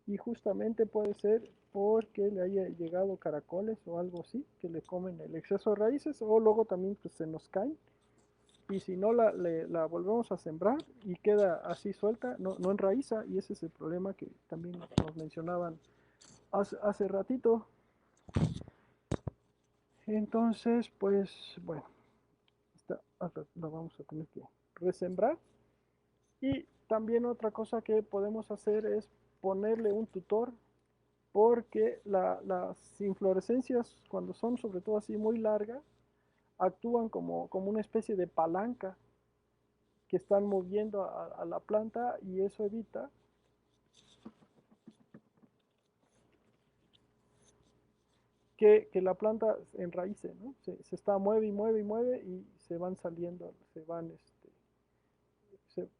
Y justamente puede ser porque le haya llegado caracoles o algo así, que le comen el exceso de raíces, o luego también pues, se nos caen. Y si no la volvemos a sembrar y queda así suelta, no enraiza, y ese es el problema que también nos mencionaban hace ratito. Entonces, pues bueno, la vamos a tener que resembrar. Y también otra cosa que podemos hacer es ponerle un tutor porque las inflorescencias, cuando son sobre todo así muy largas, actúan como una especie de palanca que están moviendo a la planta y eso evita que la planta enraíce, ¿no? Se está mueve y mueve y mueve y se van saliendo, se van,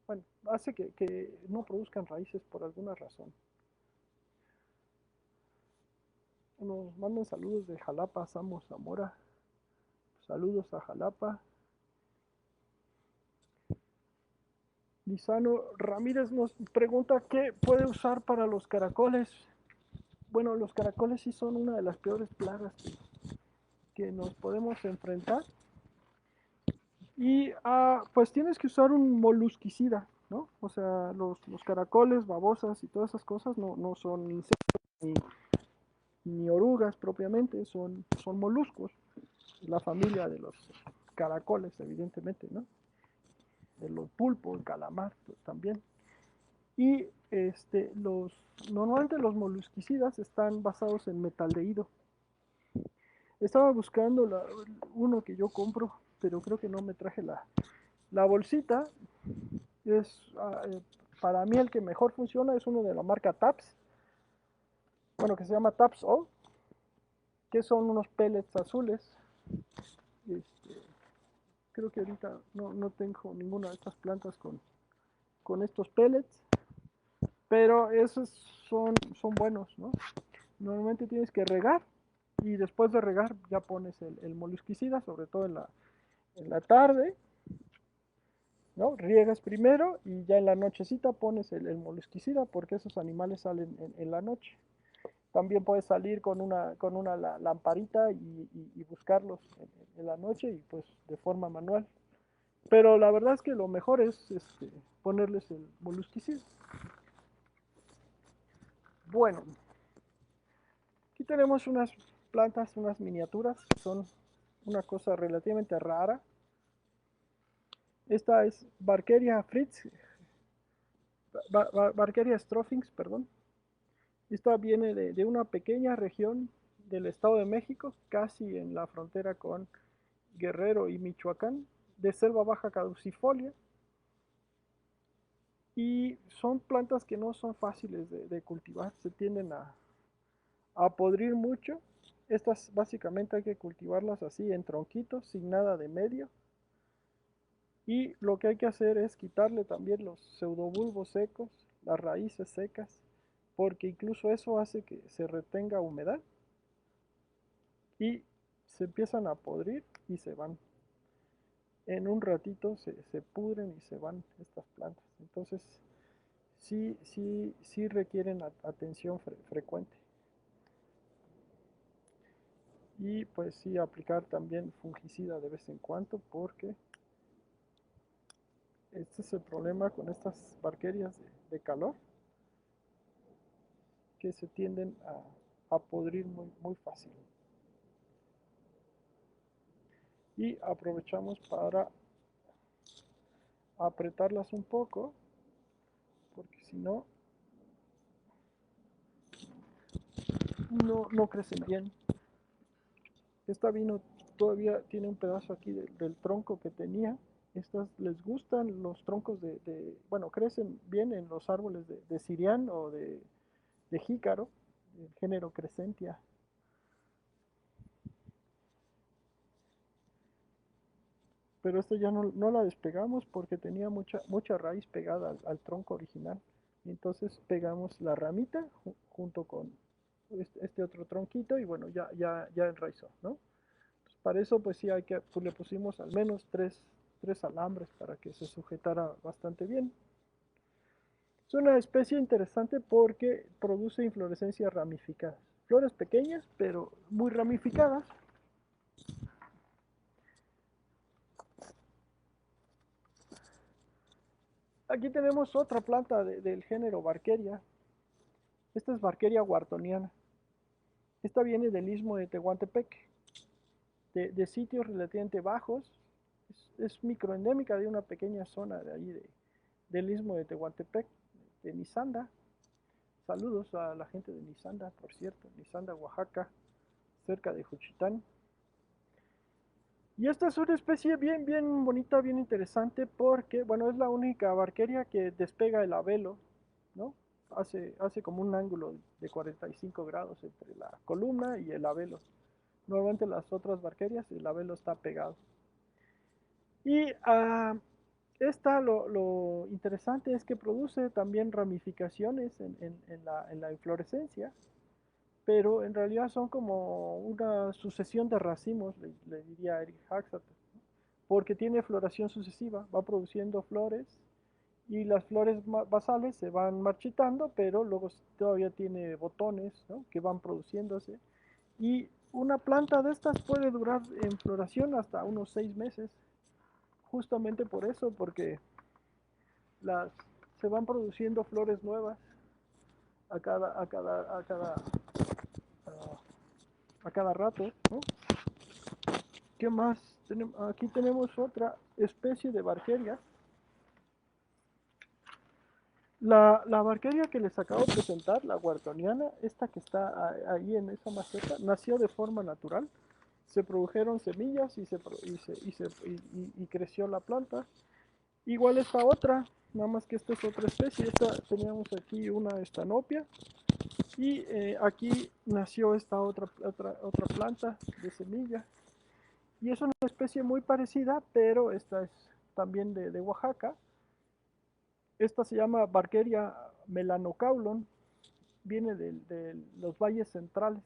bueno, hace que no produzcan raíces por alguna razón. Nos mandan saludos de Jalapa, Samo Zamora. Saludos a Jalapa. Lisano Ramírez nos pregunta qué puede usar para los caracoles. Bueno, los caracoles sí son una de las peores plagas que nos podemos enfrentar. Y pues tienes que usar un molusquicida, ¿no? O sea, los caracoles, babosas y todas esas cosas no son insectos ni orugas propiamente, son moluscos. La familia de los caracoles, evidentemente, ¿no? De los pulpos, el calamar también. Y normalmente los molusquicidas están basados en metaldehído. Estaba buscando uno que yo compro, pero creo que no me traje la bolsita. Es, para mí el que mejor funciona es uno de la marca TAPS, bueno, que se llama TAPS O, que son unos pellets azules. Este, creo que ahorita no tengo ninguna de estas plantas con estos pellets, pero esos son buenos, ¿no? Normalmente tienes que regar y después de regar ya pones el molusquicida, sobre todo en la tarde, ¿no? Riegas primero y ya en la nochecita pones el molusquicida porque esos animales salen en la noche. También puedes salir con una lamparita y buscarlos en la noche y pues de forma manual. Pero la verdad es que lo mejor es ponerles el molusquicida. Bueno, aquí tenemos unas plantas, unas miniaturas que son una cosa relativamente rara. Esta es Barkeria fritz, Barkeria strophinx, perdón. Esta viene de una pequeña región del Estado de México, casi en la frontera con Guerrero y Michoacán, de selva baja caducifolia. Y son plantas que no son fáciles de cultivar, se tienden a podrir mucho. Estas básicamente hay que cultivarlas así en tronquitos, sin nada de medio. Y lo que hay que hacer es quitarle también los pseudobulbos secos, las raíces secas, porque incluso eso hace que se retenga humedad y se empiezan a podrir y se van. En un ratito se pudren y se van estas plantas. Entonces, sí requieren atención frecuente. Y pues sí aplicar también fungicida de vez en cuando porque este es el problema con estas barquerias de calor que se tienden a podrir muy fácil. Y aprovechamos para apretarlas un poco porque si no no crecen bien. Esta vino todavía tiene un pedazo aquí del tronco que tenía. Estas les gustan los troncos bueno, crecen bien en los árboles de Sirián o de jícaro, el género Crescentia. Pero esta ya no la despegamos porque tenía mucha raíz pegada al tronco original. Y entonces pegamos la ramita junto con este otro tronquito y bueno, ya enraizó, ¿no? Pues para eso pues sí pues le pusimos al menos tres alambres para que se sujetara bastante bien. Es una especie interesante porque produce inflorescencias ramificadas. Flores pequeñas, pero muy ramificadas. Aquí tenemos otra planta del género Barkeria. Esta es Barkeria whartoniana. Esta viene del istmo de Tehuantepec, de sitios relativamente bajos. Es microendémica de una pequeña zona de ahí del istmo de Tehuantepec, de Nisanda. Saludos a la gente de Nisanda, por cierto, Nisanda, Oaxaca, cerca de Juchitán. Y esta es una especie bien bonita, bien interesante, porque, bueno, es la única barqueria que despega el abelo, ¿no? Hace como un ángulo de 45 grados entre la columna y el abelo. Normalmente las otras barquerias el labelo está pegado. Y esta lo interesante es que produce también ramificaciones en la inflorescencia, pero en realidad son como una sucesión de racimos, le diría Eric Haxat, porque tiene floración sucesiva, va produciendo flores y las flores basales se van marchitando, pero luego todavía tiene botones, ¿no?, que van produciéndose. Y una planta de estas puede durar en floración hasta unos 6 meses, justamente por eso, porque las, se van produciendo flores nuevas a cada rato, ¿no? ¿Qué más? Aquí tenemos otra especie de barqueria. La barqueria que les acabo de presentar, la whartoniana, esta que está ahí en esa maceta, nació de forma natural. Se produjeron semillas y creció la planta. Igual esta otra, nada más que esta es otra especie. Teníamos aquí una estanopia y aquí nació esta otra planta de semilla. Y es una especie muy parecida, pero esta es también de Oaxaca. Esta se llama Barkeria melanocaulon, viene de los valles centrales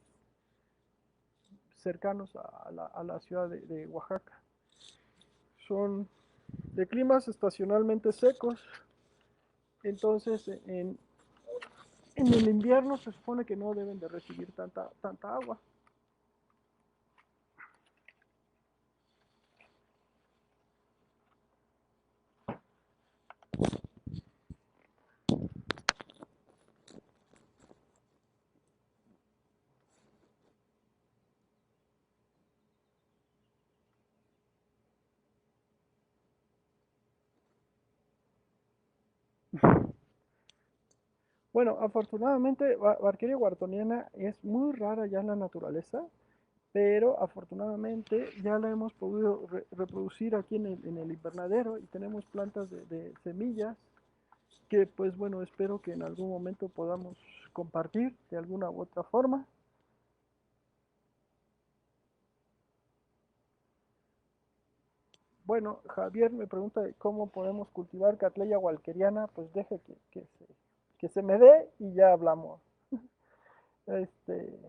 cercanos a la ciudad de Oaxaca. Son de climas estacionalmente secos, entonces en el invierno se supone que no deben de recibir tanta agua. Bueno, afortunadamente Barkeria whartoniana es muy rara ya en la naturaleza, pero afortunadamente ya la hemos podido reproducir aquí en el invernadero y tenemos plantas de semillas que pues bueno, espero que en algún momento podamos compartir de alguna u otra forma. Bueno, Javier me pregunta de cómo podemos cultivar Cattleya walkeriana, pues deje que se me dé y ya hablamos. Este,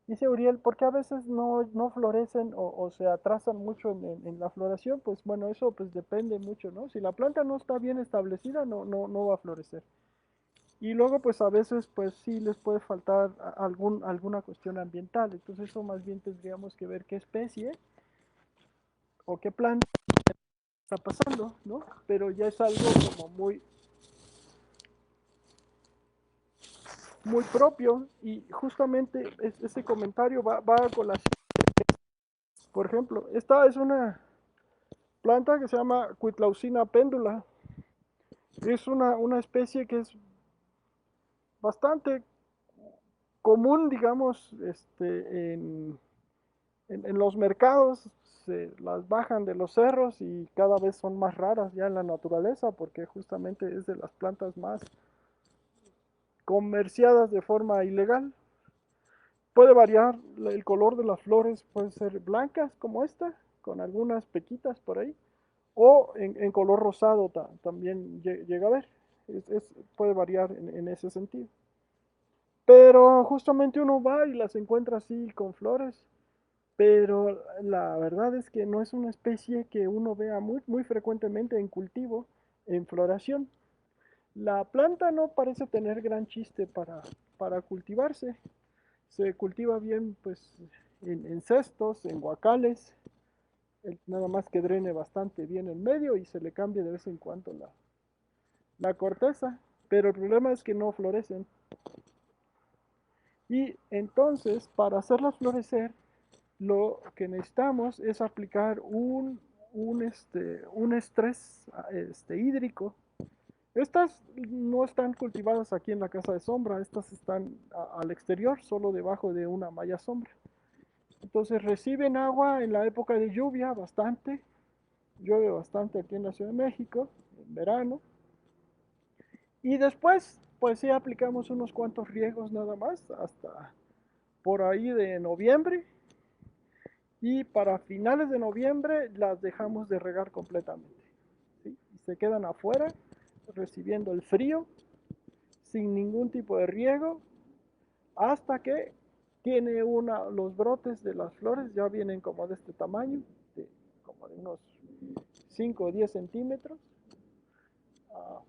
Dice Uriel, ¿por qué a veces no florecen o se atrasan mucho en la floración? Pues bueno, eso pues depende mucho, ¿no? Si la planta no está bien establecida, no va a florecer. Y luego pues a veces pues sí les puede faltar alguna cuestión ambiental, entonces eso más bien tendríamos que ver qué especie o qué planta está pasando, ¿no? Pero ya es algo como muy propio y justamente ese comentario va a colación. Por ejemplo, esta es una planta que se llama Cuitlaucina péndula. Es una especie que es bastante común, digamos, en los mercados se las bajan de los cerros y cada vez son más raras ya en la naturaleza porque justamente es de las plantas más comerciadas de forma ilegal. Puede variar el color de las flores, pueden ser blancas como esta, con algunas pequitas por ahí, o en color rosado también llega a ver. Puede variar en ese sentido. Pero justamente uno va y las encuentra así con flores, pero la verdad es que no es una especie que uno vea muy frecuentemente en cultivo, en floración. La planta no parece tener gran chiste para cultivarse. Se cultiva bien pues en cestos, en guacales, nada más que drene bastante bien en medio y se le cambia de vez en cuando la corteza, pero el problema es que no florecen. Y entonces, para hacerlas florecer, lo que necesitamos es aplicar un estrés hídrico. Estas no están cultivadas aquí en la casa de sombra, estas están al exterior, solo debajo de una malla sombra. Entonces reciben agua en la época de lluvia bastante, llueve bastante aquí en la Ciudad de México, en verano, y después pues sí aplicamos unos cuantos riegos nada más, hasta por ahí de noviembre, y para finales de noviembre las dejamos de regar completamente, ¿sí? Y se quedan afuera recibiendo el frío sin ningún tipo de riego hasta que tiene los brotes de las flores ya vienen como de este tamaño, como de unos 5 o 10 centímetros.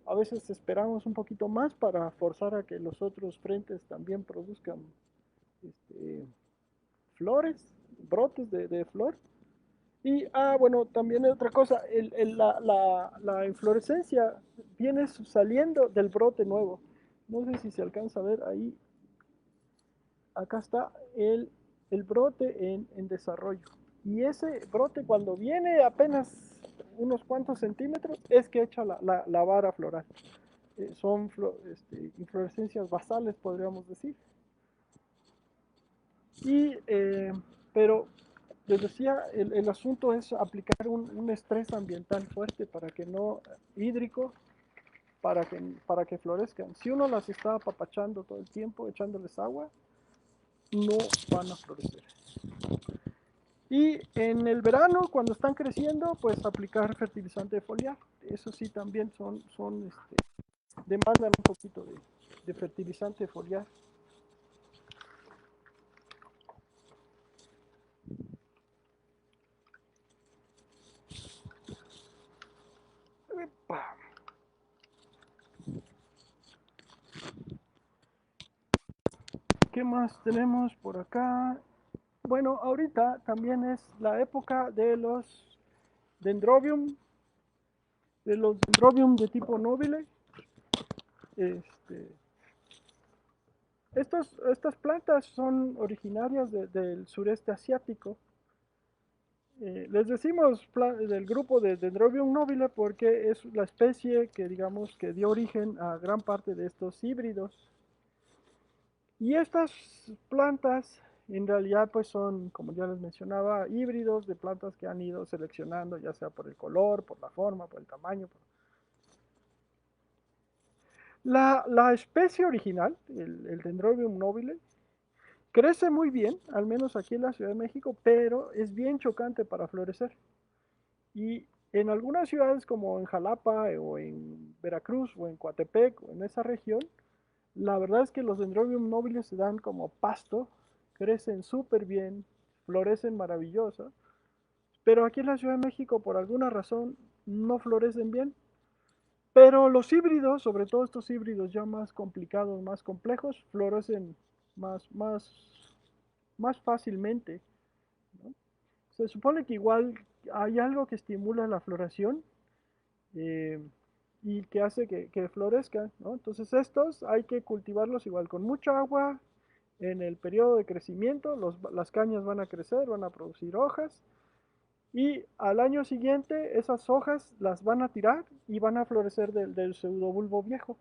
A veces esperamos un poquito más para forzar a que los otros frentes también produzcan este, flores, brotes de flor. Y, bueno, también hay otra cosa, la inflorescencia viene saliendo del brote nuevo. No sé si se alcanza a ver ahí, acá está el brote en desarrollo. Y ese brote cuando viene apenas unos cuantos centímetros es que echa la vara floral. Son inflorescencias basales, podríamos decir. Y, pero les decía, el asunto es aplicar un estrés ambiental fuerte para que no, hídrico, para que florezcan. Si uno las está apapachando todo el tiempo, echándoles agua, no van a florecer. Y en el verano, cuando están creciendo, pues aplicar fertilizante foliar. Eso sí, también demandan un poquito de fertilizante foliar. Epa. ¿Qué más tenemos por acá? Bueno, ahorita también es la época dendrobium, de los dendrobium de tipo nobile. Este, estas plantas son originarias del sureste asiático. Les decimos del grupo de Dendrobium nobile porque es la especie que digamos que dio origen a gran parte de estos híbridos. Y estas plantas en realidad pues son, como ya les mencionaba, híbridos de plantas que han ido seleccionando ya sea por el color, por la forma, por el tamaño. La especie original, el Dendrobium nobile, crece muy bien, al menos aquí en la Ciudad de México, pero es bien chocante para florecer. Y en algunas ciudades como en Jalapa o en Veracruz o en Coatepec o en esa región, la verdad es que los Dendrobium nobiles se dan como pasto, crecen súper bien, florecen maravilloso, pero aquí en la Ciudad de México por alguna razón no florecen bien. Pero los híbridos, sobre todo estos híbridos ya más complicados, más complejos, florecen más, más, más fácilmente, ¿no? Se supone que igual hay algo que estimula la floración, eh, y que hace que florezcan, ¿no? Entonces estos hay que cultivarlos igual con mucha agua en el periodo de crecimiento, las cañas van a crecer, van a producir hojas y al año siguiente esas hojas las van a tirar y van a florecer del pseudobulbo viejo.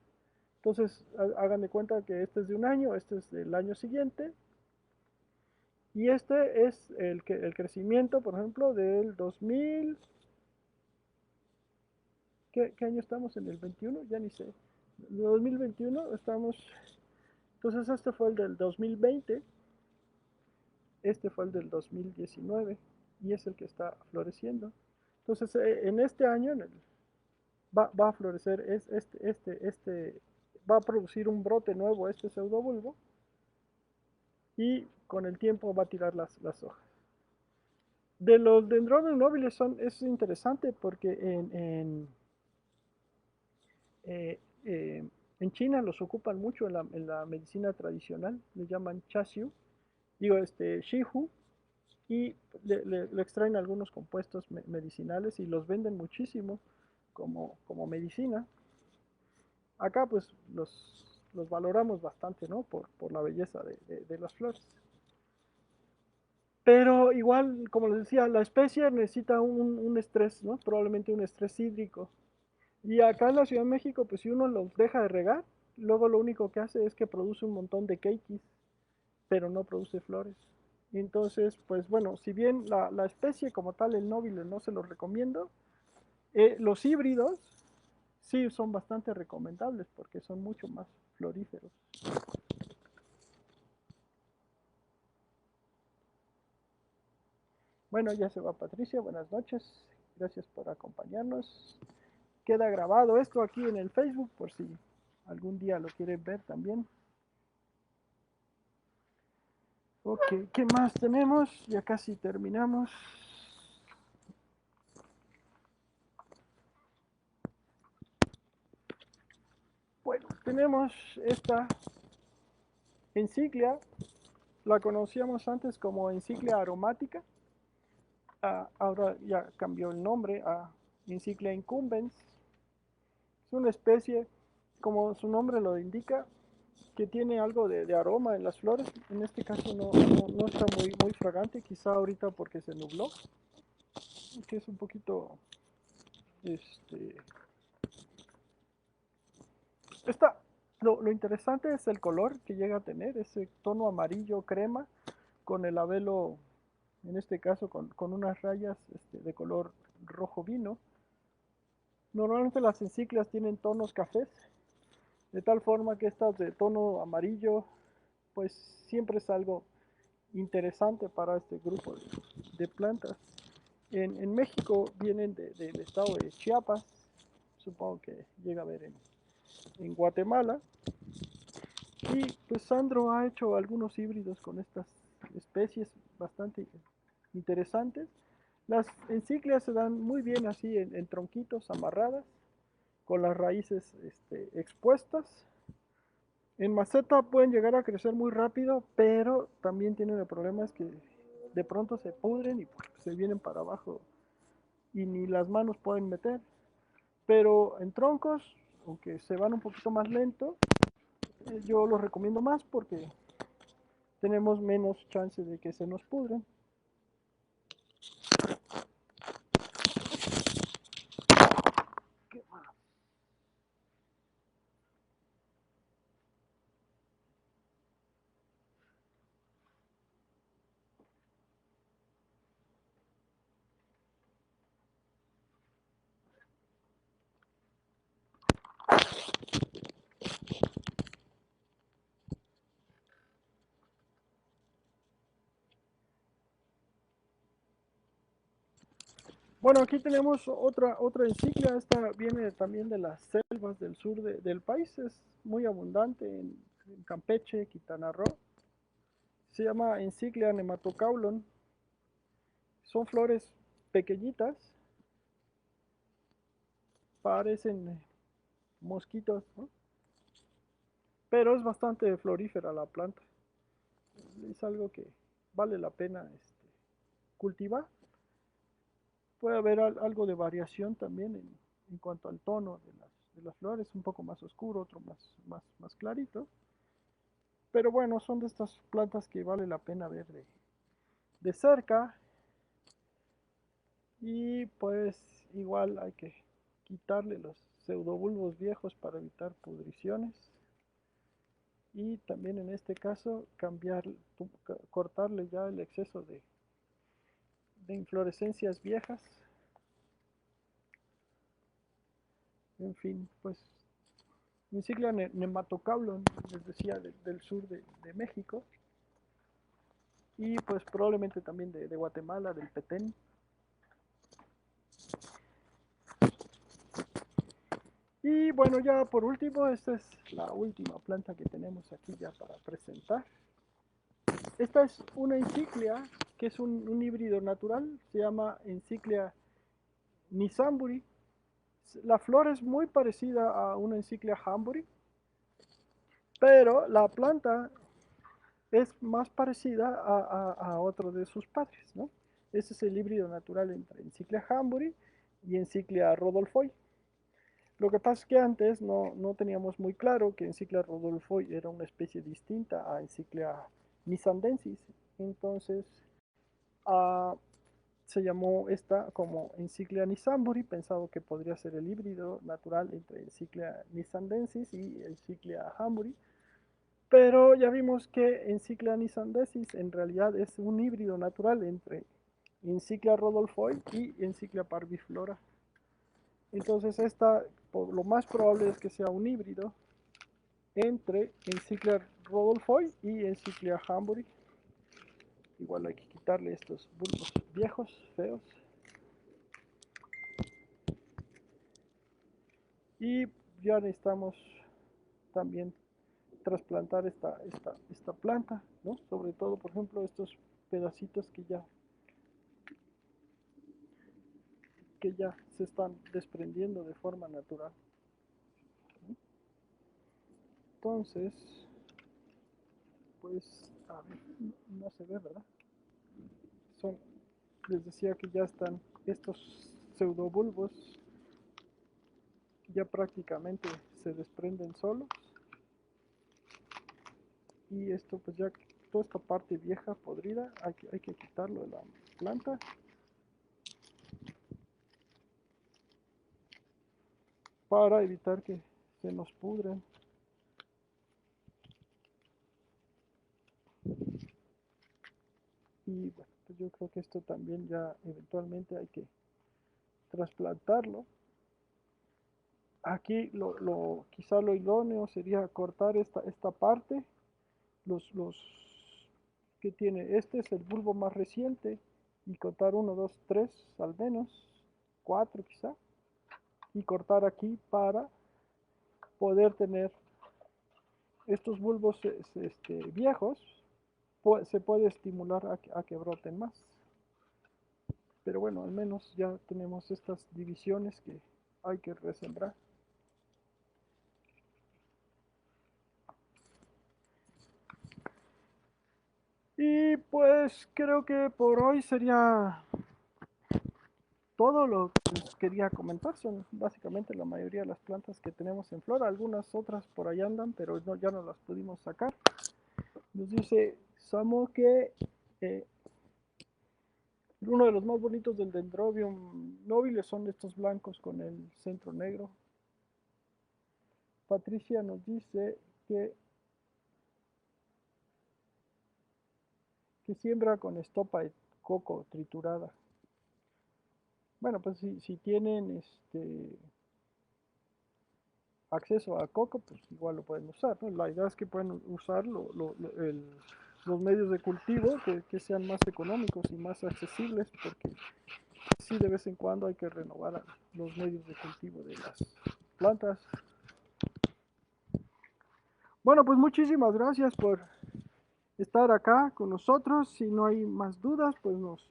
Entonces hagan de cuenta que este es de un año, este es del año siguiente Y este es el crecimiento, por ejemplo, del 2000, ¿qué año estamos? ¿En el 21? Ya ni sé. 2021 estamos, entonces este fue el del 2020, este fue el del 2019 y es el que está floreciendo. Entonces en este año va a florecer, va a producir un brote nuevo este pseudobulbo y con el tiempo va a tirar las hojas. De los dendrobios móviles es interesante porque eh, eh, en China los ocupan mucho en la medicina tradicional, le llaman chasiu, digo, shihu, y le extraen algunos compuestos medicinales y los venden muchísimo como medicina. Acá pues los valoramos bastante, ¿no? Por la belleza de las flores. Pero igual, como les decía, la especie necesita un estrés, ¿no? Probablemente un estrés hídrico. Y acá en la Ciudad de México, pues si uno los deja de regar, luego lo único que hace es que produce un montón de keikis, pero no produce flores. Y entonces, pues bueno, si bien la especie como tal, el nóbile, no se los recomiendo, los híbridos sí son bastante recomendables porque son mucho más floríferos. Bueno, ya se va Patricia, buenas noches, gracias por acompañarnos. Queda grabado esto aquí en el Facebook por si algún día lo quieren ver también. Ok, ¿qué más tenemos? Ya casi terminamos. Bueno, tenemos esta enciclia, la conocíamos antes como enciclia aromática, ahora ya cambió el nombre a enciclia incumbens. Es una especie, como su nombre lo indica, que tiene algo de aroma en las flores. En este caso no está muy fragante, quizá ahorita porque se nubló, que es un poquito, este, esta, lo interesante es el color que llega a tener, ese tono amarillo crema con el labelo, en este caso con unas rayas de color rojo vino. Normalmente las enciclias tienen tonos cafés, de tal forma que estas de tono amarillo, pues siempre es algo interesante para este grupo de plantas. En México vienen del estado de Chiapas, supongo que llega a ver en Guatemala. Y pues Sandro ha hecho algunos híbridos con estas especies bastante interesantes. Las enciclias se dan muy bien así en tronquitos amarradas, con las raíces expuestas. En maceta pueden llegar a crecer muy rápido, pero también tienen el problema es que de pronto se pudren y se vienen para abajo y ni las manos pueden meter. Pero en troncos, aunque se van un poquito más lento, yo los recomiendo más porque tenemos menos chance de que se nos pudren. Bueno, aquí tenemos otra enciclia, esta viene también de las selvas del sur del país, es muy abundante en Campeche, Quintana Roo, se llama Enciclia nematocaulon, son flores pequeñitas, parecen mosquitos, ¿no? Pero es bastante florífera la planta, es algo que vale la pena cultivar. Puede haber algo de variación también en cuanto al tono de las flores, un poco más oscuro, otro más clarito. Pero bueno, son de estas plantas que vale la pena ver de cerca. Y pues igual hay que quitarle los pseudobulbos viejos para evitar pudriciones. y también en este caso cortarle ya el exceso de inflorescencias viejas. En fin, pues Enciclia nematocaulon, les decía, del sur de México, y pues probablemente también de Guatemala, del Petén. Y bueno, ya por último, esta es la última planta que tenemos aquí ya para presentar. Esta es una enciclia que es un híbrido natural, se llama Enciclia nisamburi. La flor es muy parecida a una Enciclia hamburi, pero la planta es más parecida a otro de sus padres, ¿no? Ese es el híbrido natural entre Enciclia hamburi y Enciclia rodolfoi. Lo que pasa es que antes no teníamos muy claro que Enciclia rodolfoi era una especie distinta a Enciclia nisandensis. Entonces, uh, se llamó esta como Enciclia nisamburi, pensado que podría ser el híbrido natural entre Enciclia nisandensis y Enciclia hamburi. Pero ya vimos que Enciclia nisandensis en realidad es un híbrido natural entre Enciclia rodolfoi y Enciclia parviflora. Entonces esta, lo más probable es que sea un híbrido entre Enciclia rodolfoi y Enciclia hamburi. Igual hay que quitarle estos bulbos viejos, feos. Y ya necesitamos también trasplantar esta planta, ¿no? Sobre todo, por ejemplo, estos pedacitos que ya se están desprendiendo de forma natural. Entonces, pues, a ver, no se ve, ¿verdad? Les decía que ya están estos pseudobulbos, ya prácticamente se desprenden solos. Y esto, pues ya, toda esta parte vieja, podrida, hay que quitarlo de la planta. Para evitar que se nos pudren. Y bueno, pues yo creo que esto también ya eventualmente hay que trasplantarlo. Aquí quizá lo idóneo sería cortar esta parte, los que tiene, este es el bulbo más reciente, y cortar 1, 2, 3 al menos, 4 quizá, y cortar aquí para poder tener estos bulbos viejos, se puede estimular a que broten más. Pero bueno, al menos ya tenemos estas divisiones que hay que resembrar. Y pues creo que por hoy sería todo lo que les quería comentar. Son básicamente la mayoría de las plantas que tenemos en flora. Algunas otras por ahí andan, pero ya no las pudimos sacar. Nos dice Samo que uno de los más bonitos del Dendrobium nobile son estos blancos con el centro negro. Patricia nos dice que siembra con estopa de coco triturada. Bueno, pues si tienen acceso a coco, pues igual lo pueden usar, ¿no? La idea es que pueden usar los medios de cultivo que sean más económicos y más accesibles, porque sí de vez en cuando hay que renovar los medios de cultivo de las plantas. Bueno, pues muchísimas gracias por estar acá con nosotros. Si no hay más dudas, pues nos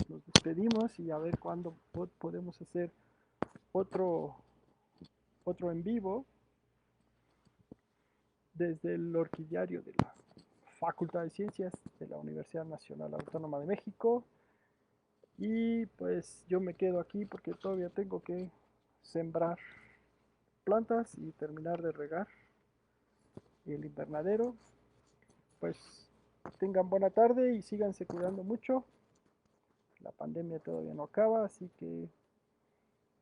despedimos y a ver cuándo podemos hacer otro en vivo desde el orquidiario de la Facultad de Ciencias de la Universidad Nacional Autónoma de México. Y pues yo me quedo aquí porque todavía tengo que sembrar plantas y terminar de regar el invernadero. Pues tengan buena tarde y síganse cuidando mucho. La pandemia todavía no acaba, así que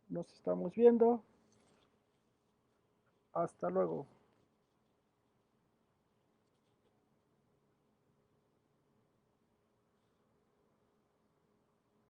nos estamos viendo. Hasta luego.